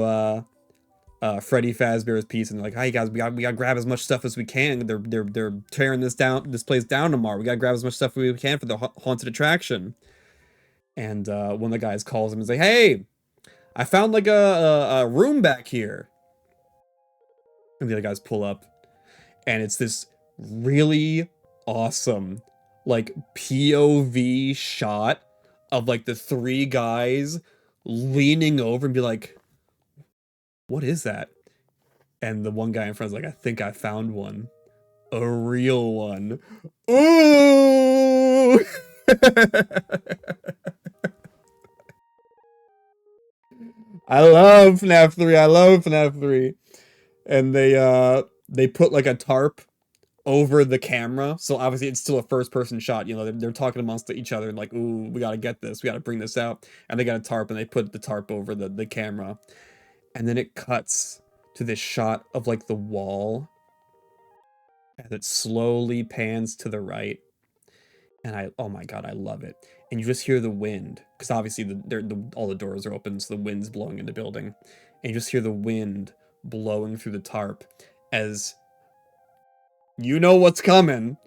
Freddy Fazbear's Piece, and they're like, "Hey guys, we gotta grab as much stuff as we can. They're tearing this place down tomorrow. We gotta grab as much stuff as we can for the haunted attraction." And one of the guys calls him and say, "Hey, I found like a room back here." And the other guys pull up, and it's this really awesome, like, POV shot of like the 3 guys leaning over and be like, "What is that?" And the one guy in front is like, "I think I found one. A real one." Ooh! I love FNAF 3. I love FNAF 3. And they put like a tarp over the camera. So obviously it's still a first person shot. You know, they're talking amongst each other and like, "Ooh, we gotta get this. We gotta bring this out." And they got a tarp and they put the tarp over the camera. And then it cuts to this shot of like the wall as it slowly pans to the right. And oh my god, I love it. And you just hear the wind, because obviously all the doors are open, so the wind's blowing in the building. And you just hear the wind blowing through the tarp as, you know what's coming.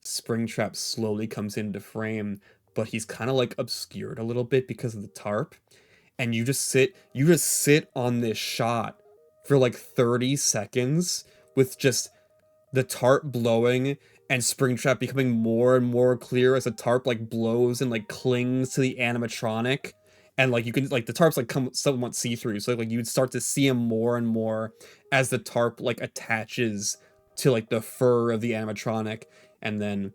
Springtrap slowly comes into frame, but he's kind of like obscured a little bit because of the tarp. And you just sit on this shot for like 30 seconds with just the tarp blowing and Springtrap becoming more and more clear as the tarp like blows and like clings to the animatronic. And like you can, like, the tarp's like somewhat see-through, so like you would start to see him more and more as the tarp like attaches to like the fur of the animatronic. and then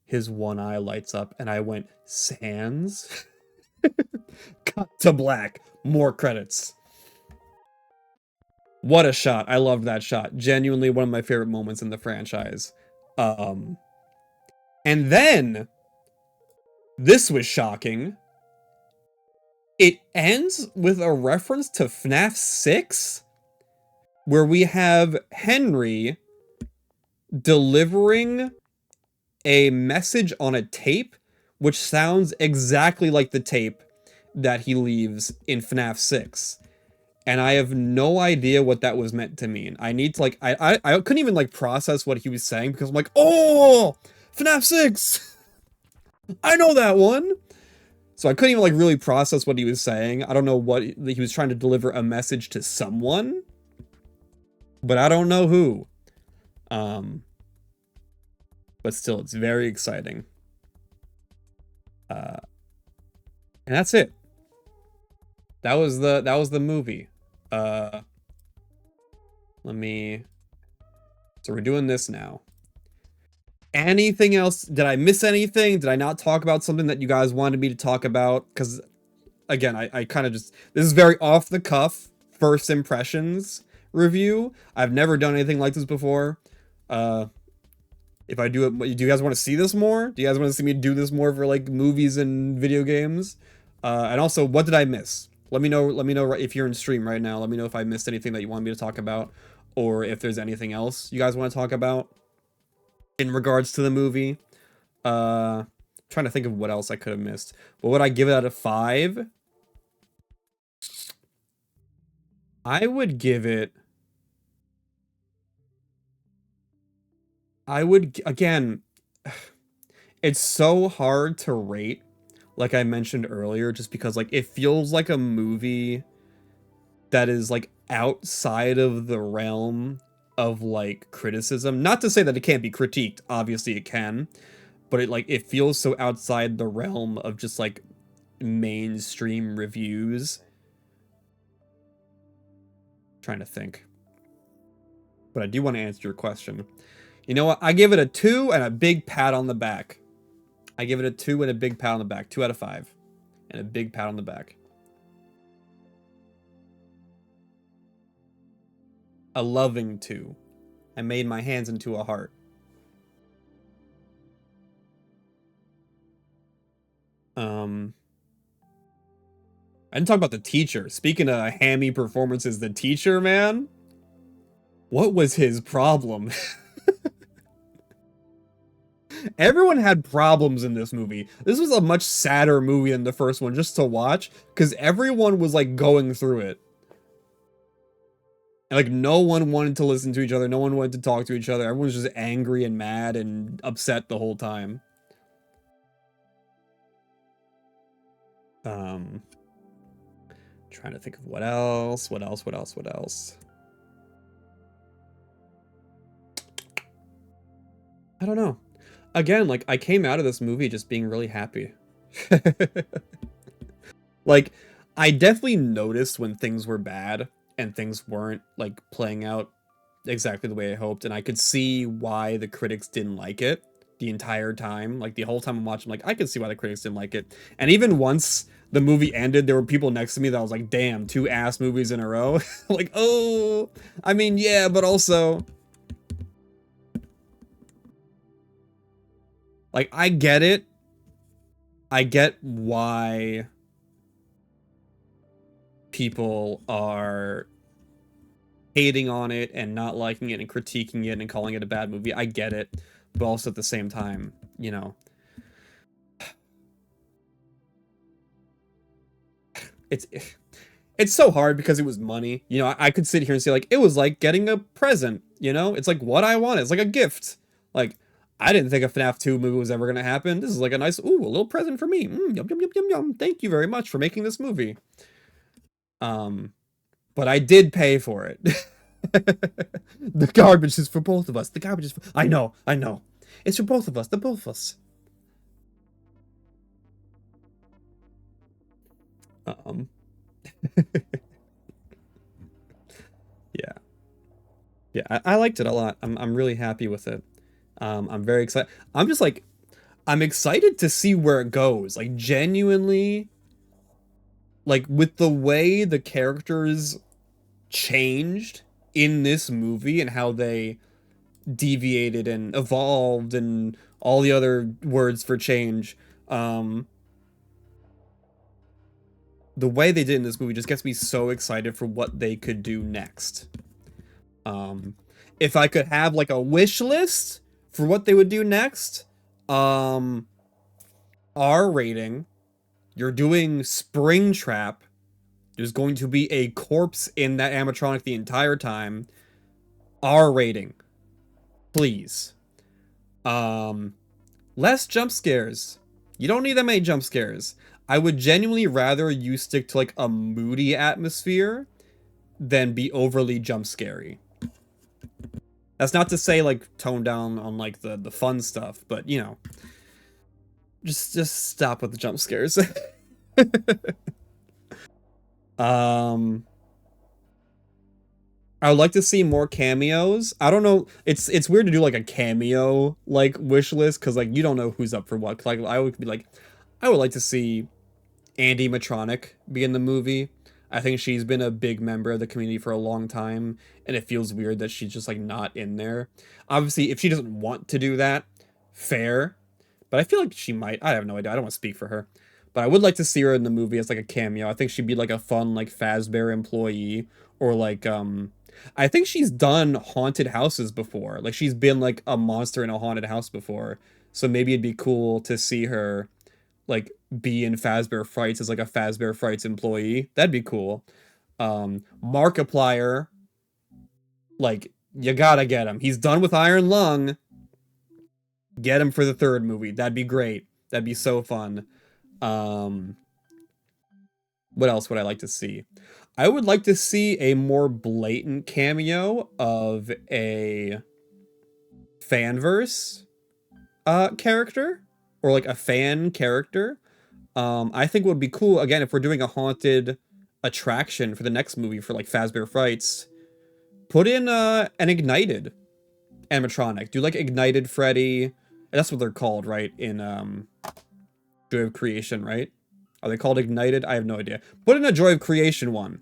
his one eye lights up, and I went, Sans? Cut to black. More credits. What a shot. I loved that shot. Genuinely one of my favorite moments in the franchise. And then, this was shocking. It ends with a reference to FNAF 6, where we have Henry delivering a message on a tape, which sounds exactly like the tape that he leaves in FNAF 6. And I have no idea what that was meant to mean. I need to, like, I couldn't even, like, process what he was saying, because I'm like, oh, FNAF 6! I know that one! So I couldn't even, like, really process what he was saying. I don't know what, he was trying to deliver a message to someone, but I don't know who. But still, it's very exciting. And that's it. That was the movie. So we're doing this now. Anything else? Did I miss anything? Did I not talk about something that you guys wanted me to talk about? Because, again, I kind of just... This is very off-the-cuff first impressions review. I've never done anything like this before. If I do it... Do you guys want to see this more? Do you guys want to see me do this more for, like, movies and video games? And also, what did I miss? Let me know if you're in stream right now. Let me know if I missed anything that you want me to talk about, or if there's anything else you guys want to talk about in regards to the movie. Trying to think of what else I could have missed. What would I give it out of 5? I would give it... again, it's so hard to rate, like I mentioned earlier, just because, like, it feels like a movie that is, like, outside of the realm of, like, criticism. Not to say that it can't be critiqued, obviously it can, but it feels so outside the realm of just, like, mainstream reviews. Trying to think. But I do want to answer your question. You know what? I give it a 2 and a big pat on the back. I give it a 2 and a big pat on the back. 2 out of 5. And a big pat on the back. A loving 2. I made my hands into a heart. I didn't talk about the teacher. Speaking of hammy performances, the teacher, man. What was his problem? Everyone had problems in this movie. This was a much sadder movie than the first one, just to watch, because everyone was, like, going through it. And, like, no one wanted to listen to each other. No one wanted to talk to each other. Everyone was just angry and mad and upset the whole time. Trying to think of what else. I don't know. Again, like, I came out of this movie just being really happy. Like, I definitely noticed when things were bad and things weren't, like, playing out exactly the way I hoped, and I could see why the critics didn't like it the entire time. Like, the whole time I'm watching, like, I could see why the critics didn't like it. And even once the movie ended, there were people next to me that I was like, damn, 2 ass movies in a row. Like, oh, I mean, yeah, but also... Like, I get it. I get why people are hating on it and not liking it and critiquing it and calling it a bad movie. I get it. But also at the same time, you know, it's so hard because it was money. You know, I could sit here and say, like, it was like getting a present, you know? It's like what I wanted. It's like a gift. Like, I didn't think a FNAF 2 movie was ever going to happen. This is like a nice, ooh, a little present for me. Yum, yum, yum, yum, yum. Thank you very much for making this movie. But I did pay for it. The garbage is for both of us. The garbage is for... I know. It's for both of us. The both of us. Yeah. Yeah, I liked it a lot. I'm really happy with it. I'm very excited. I'm just like, I'm excited to see where it goes. Like, genuinely, like, with the way the characters changed in this movie and how they deviated and evolved and all the other words for change. Um, the way they did in this movie just gets me so excited for what they could do next. Um, if I could have like a wish list for what they would do next, um, R rating. You're doing Springtrap. There's going to be a corpse in that animatronic the entire time. R rating, please. Um, Less jump scares. You don't need that many jump scares. I would genuinely rather you stick to like a moody atmosphere than be overly jump scary. That's not to say like tone down on like the fun stuff, but you know, just stop with the jump scares. um I would like to see more cameos. I don't know. It's weird to do like a cameo like wish list because like you don't know who's up for what. Like I would be like, I would like to see Andy Matronic be in the movie. I think she's been a big member of the community for a long time, and it feels weird that she's just like not in there. Obviously, if she doesn't want to do that, fair. But I feel like she might. I have no idea. I don't want to speak for her. But I would like to see her in the movie as like a cameo. I think she'd be like a fun like Fazbear employee or like I think she's done haunted houses before. Like she's been like a monster in a haunted house before. So maybe it'd be cool to see her like be in Fazbear Frights as like a Fazbear Frights employee. That'd be cool. Markiplier, like you gotta get him. He's done with Iron Lung. Get him for the third movie. That'd be great. That'd be so fun. Um, what else would I like to see? I would like to see a more blatant cameo of a fanverse character or like a fan character. I think would be cool again if we're doing a haunted attraction for the next movie for like Fazbear Frights. Put in an ignited animatronic. Do like ignited Freddy. That's what they're called, right? In Joy of Creation, right? Are they called ignited? I have no idea. Put in a Joy of Creation one.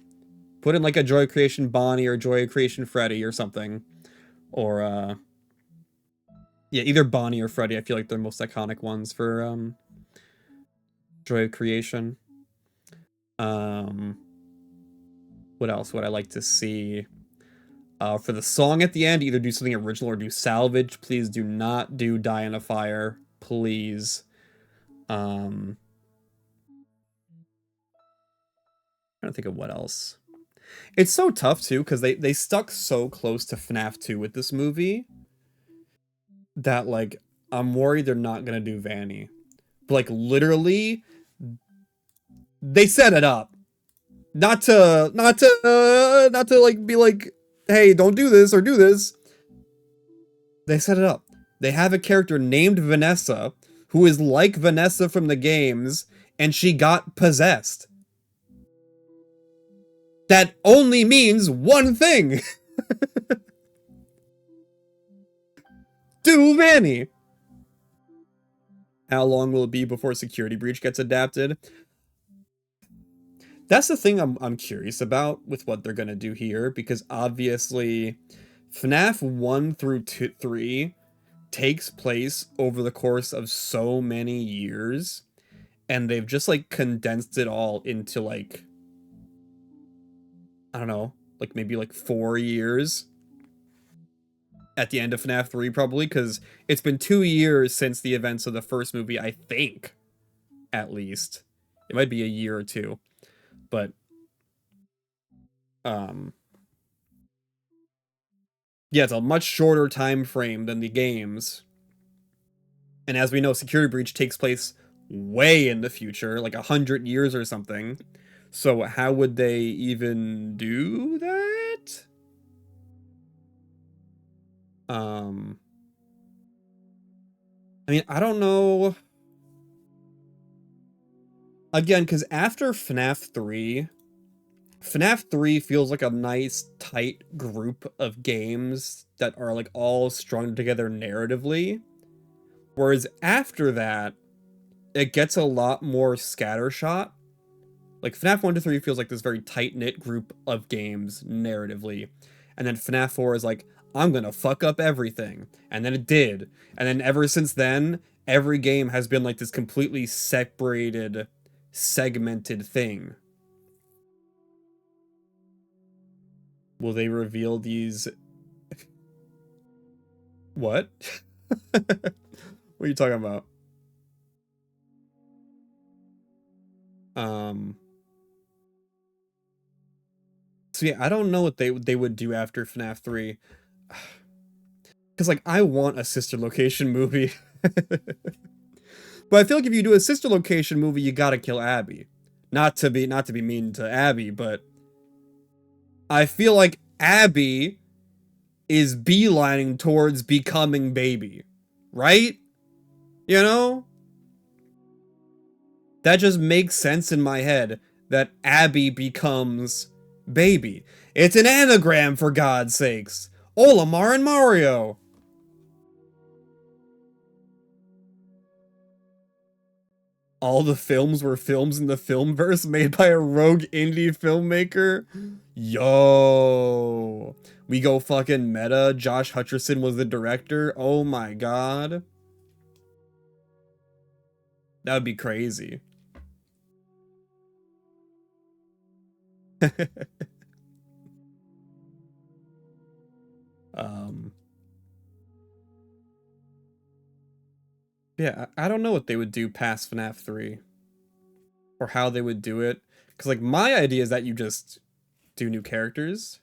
Put in like a Joy of Creation Bonnie or Joy of Creation Freddy or something. Or yeah, either Bonnie or Freddy. I feel like they're the most iconic ones for Joy of Creation. Um what else would I like to see? For the song at the end, either do something original or do salvage. Please do not do Die in a Fire. Please. I'm trying to think of what else. It's so tough too, because they stuck so close to FNAF 2 with this movie that like I'm worried they're not gonna do Vanny. But like literally, they set it up. Not to like be like, hey, don't do this or do this. They set it up. They have a character named Vanessa who is like Vanessa from the games, and she got possessed. That only means one thing. Do Vanny. How long will it be before Security Breach gets adapted? That's the thing I'm curious about with what they're going to do here, because obviously FNAF 1 through 3 takes place over the course of so many years, and they've just like condensed it all into like, I don't know, like maybe like 4 years at the end of FNAF 3 probably, because it's been 2 years since the events of the first movie, I think, at least. It might be a year or two, but um yeah, it's a much shorter time frame than the games. And as we know, Security Breach takes place way in the future, like 100 years or something. So how would they even do that? Um, I mean, I don't know. Again, because after FNAF 3, FNAF 3 feels like a nice, tight group of games that are like all strung together narratively. Whereas after that, it gets a lot more scattershot. Like FNAF 1 to 3 feels like this very tight-knit group of games narratively. And then FNAF 4 is like, I'm gonna fuck up everything. And then it did. And then ever since then, every game has been like this completely separated, segmented thing. Will they reveal these? What? What are you talking about? Um, so yeah, I don't know what they would do after FNAF 3. Because like I want a sister location movie. But I feel like if you do a sister location movie, you gotta kill Abby. Not to be mean to Abby, but I feel like Abby is beelining towards becoming Baby. Right? You know? That just makes sense in my head that Abby becomes Baby. It's an anagram, for God's sakes. Olimar and Mario. All the films were films in the filmverse made by a rogue indie filmmaker? Yo. We go fucking meta. Josh Hutcherson was the director. Oh my god. That would be crazy. um yeah, I don't know what they would do past FNAF 3 or how they would do it, because like my idea is that you just do new characters.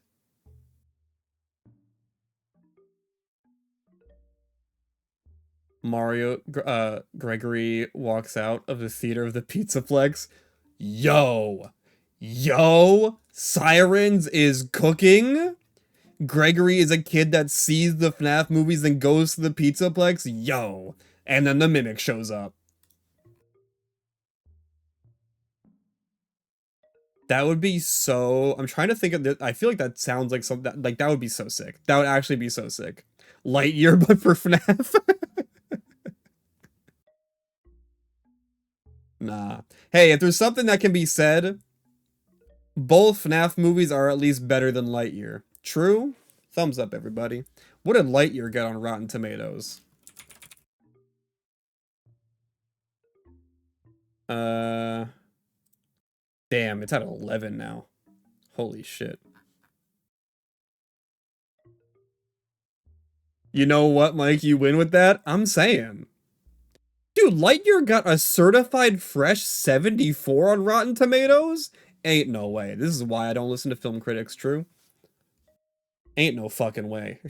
Gregory walks out of the theater of the Pizzaplex. Yo, Sirens is cooking. Gregory is a kid that sees the FNAF movies and goes to the Pizzaplex. Yo, and then the Mimic shows up. That would be so. I'm trying to think of this. I feel like that sounds like something like that would be so sick. That would actually be so sick. Lightyear, but for FNAF. Nah. Hey, if there's something that can be said, both FNAF movies are at least better than Lightyear. True? Thumbs up, everybody. What did Lightyear get on Rotten Tomatoes? Uh, damn, it's at 11 now. Holy shit. You know what, Mike? You win with that? I'm saying. Dude, Lightyear got a certified fresh 74 on Rotten Tomatoes? Ain't no way. This is why I don't listen to film critics, true? Ain't no fucking way.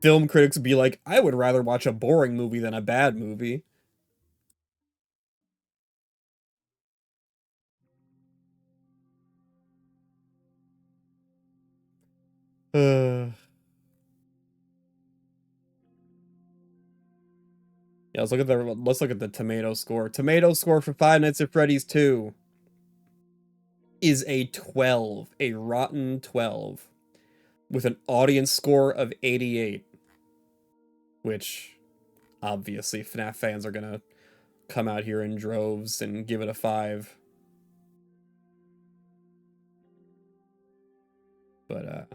Film critics be like, I would rather watch a boring movie than a bad movie. Yeah, let's look at the tomato score. Tomato score for Five Nights at Freddy's 2 is a 12, a rotten 12, with an audience score of 88, which obviously FNAF fans are gonna come out here in droves and give it a 5. But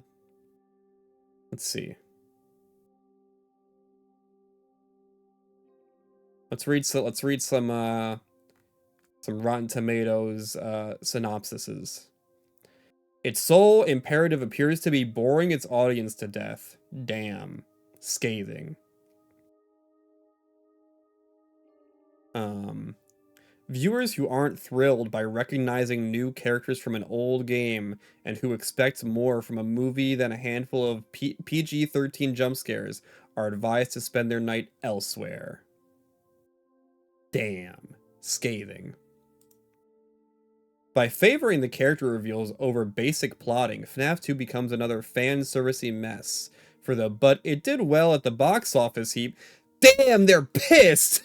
let's see. Let's read some Rotten Tomatoes synopsises. Its sole imperative appears to be boring its audience to death. Damn. Scathing. Viewers who aren't thrilled by recognizing new characters from an old game and who expect more from a movie than a handful of PG-13 jump scares are advised to spend their night elsewhere. Damn. Scathing. By favoring the character reveals over basic plotting, FNAF 2 becomes another fan-servicey mess for the but it did well at the box office heap. Damn, they're pissed!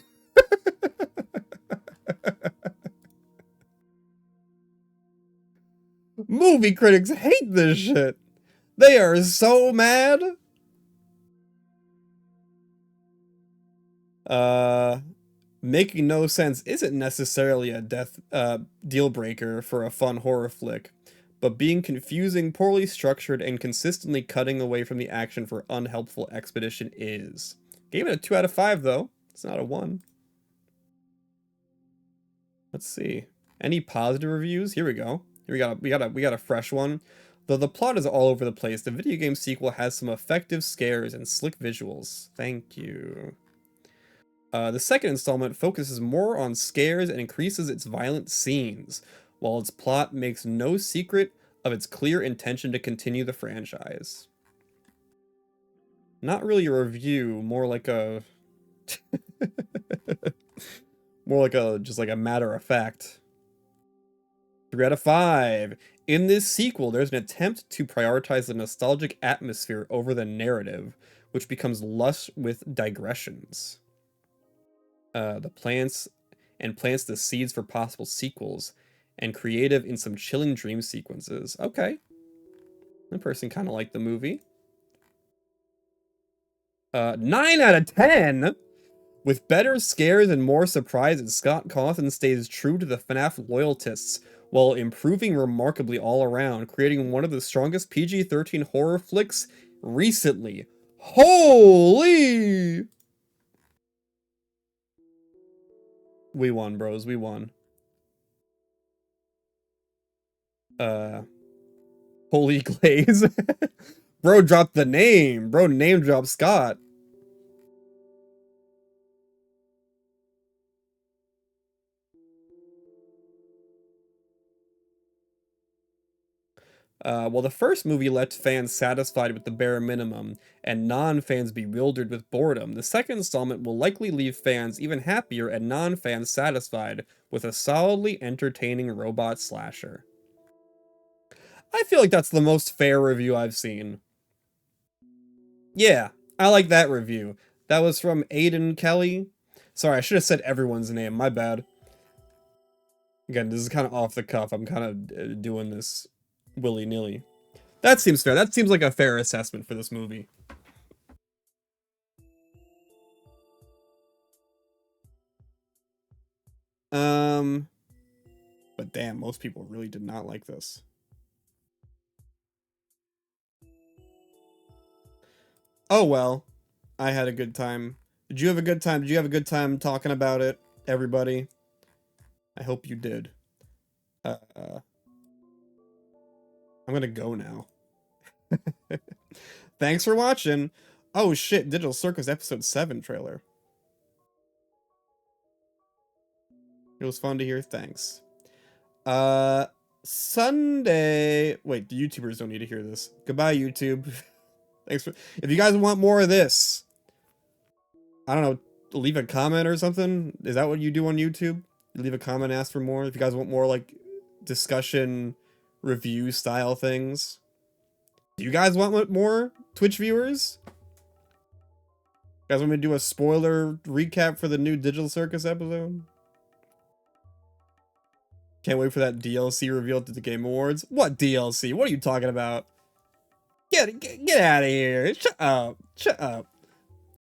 Movie critics hate this shit. They are so mad. Making no sense isn't necessarily a deal breaker for a fun horror flick, but being confusing, poorly structured, and consistently cutting away from the action for unhelpful expedition is. Gave it a 2 out of 5 though. It's not a 1. Let's see. Any positive reviews? Here we go. Here we got a fresh one. Though the plot is all over the place, the video game sequel has some effective scares and slick visuals. Thank you. The second installment focuses more on scares and increases its violent scenes, while its plot makes no secret of its clear intention to continue the franchise. Not really a review, more like a just like a matter of fact. 3 out of 5. In this sequel, there's an attempt to prioritize the nostalgic atmosphere over the narrative, which becomes lush with digressions. The plants the seeds for possible sequels, and creative in some chilling dream sequences. Okay. That person kind of liked the movie. 9 out of 10! With better scares and more surprises, Scott Cawthon stays true to the Fnaf loyalists while improving remarkably all around, creating one of the strongest PG-13 horror flicks recently. Holy! We won, bros. We won. Holy Glaze. Bro dropped the name. Bro name dropped Scott. Well, the first movie left fans satisfied with the bare minimum, and non-fans bewildered with boredom. The second installment will likely leave fans even happier and non-fans satisfied with a solidly entertaining robot slasher. I feel like that's the most fair review I've seen. Yeah, I like that review. That was from Aiden Kelly. Sorry, I should have said everyone's name. My bad. Again, this is kind of off the cuff. I'm kind of doing this willy-nilly. That seems fair. That seems like a fair assessment for this movie. But damn, most people really did not like this. Oh well, I had a good time. Did you have a good time? Did you have a good time talking about it, everybody? I hope you did. I'm gonna go now. Thanks for watching. Oh shit, Digital Circus episode 7 trailer. It was fun to hear. Thanks. Sunday. Wait, the YouTubers don't need to hear this. Goodbye, YouTube. Thanks for. If you guys want more of this, I don't know, leave a comment or something. Is that what you do on YouTube? You leave a comment, ask for more. If you guys want more like discussion, review style things. Do you guys want more Twitch viewers? You guys want me to do a spoiler recap for the new Digital Circus episode? Can't wait for that DLC revealed at the Game Awards. What DLC? What are you talking about? Get out of here. Shut up. Shut up.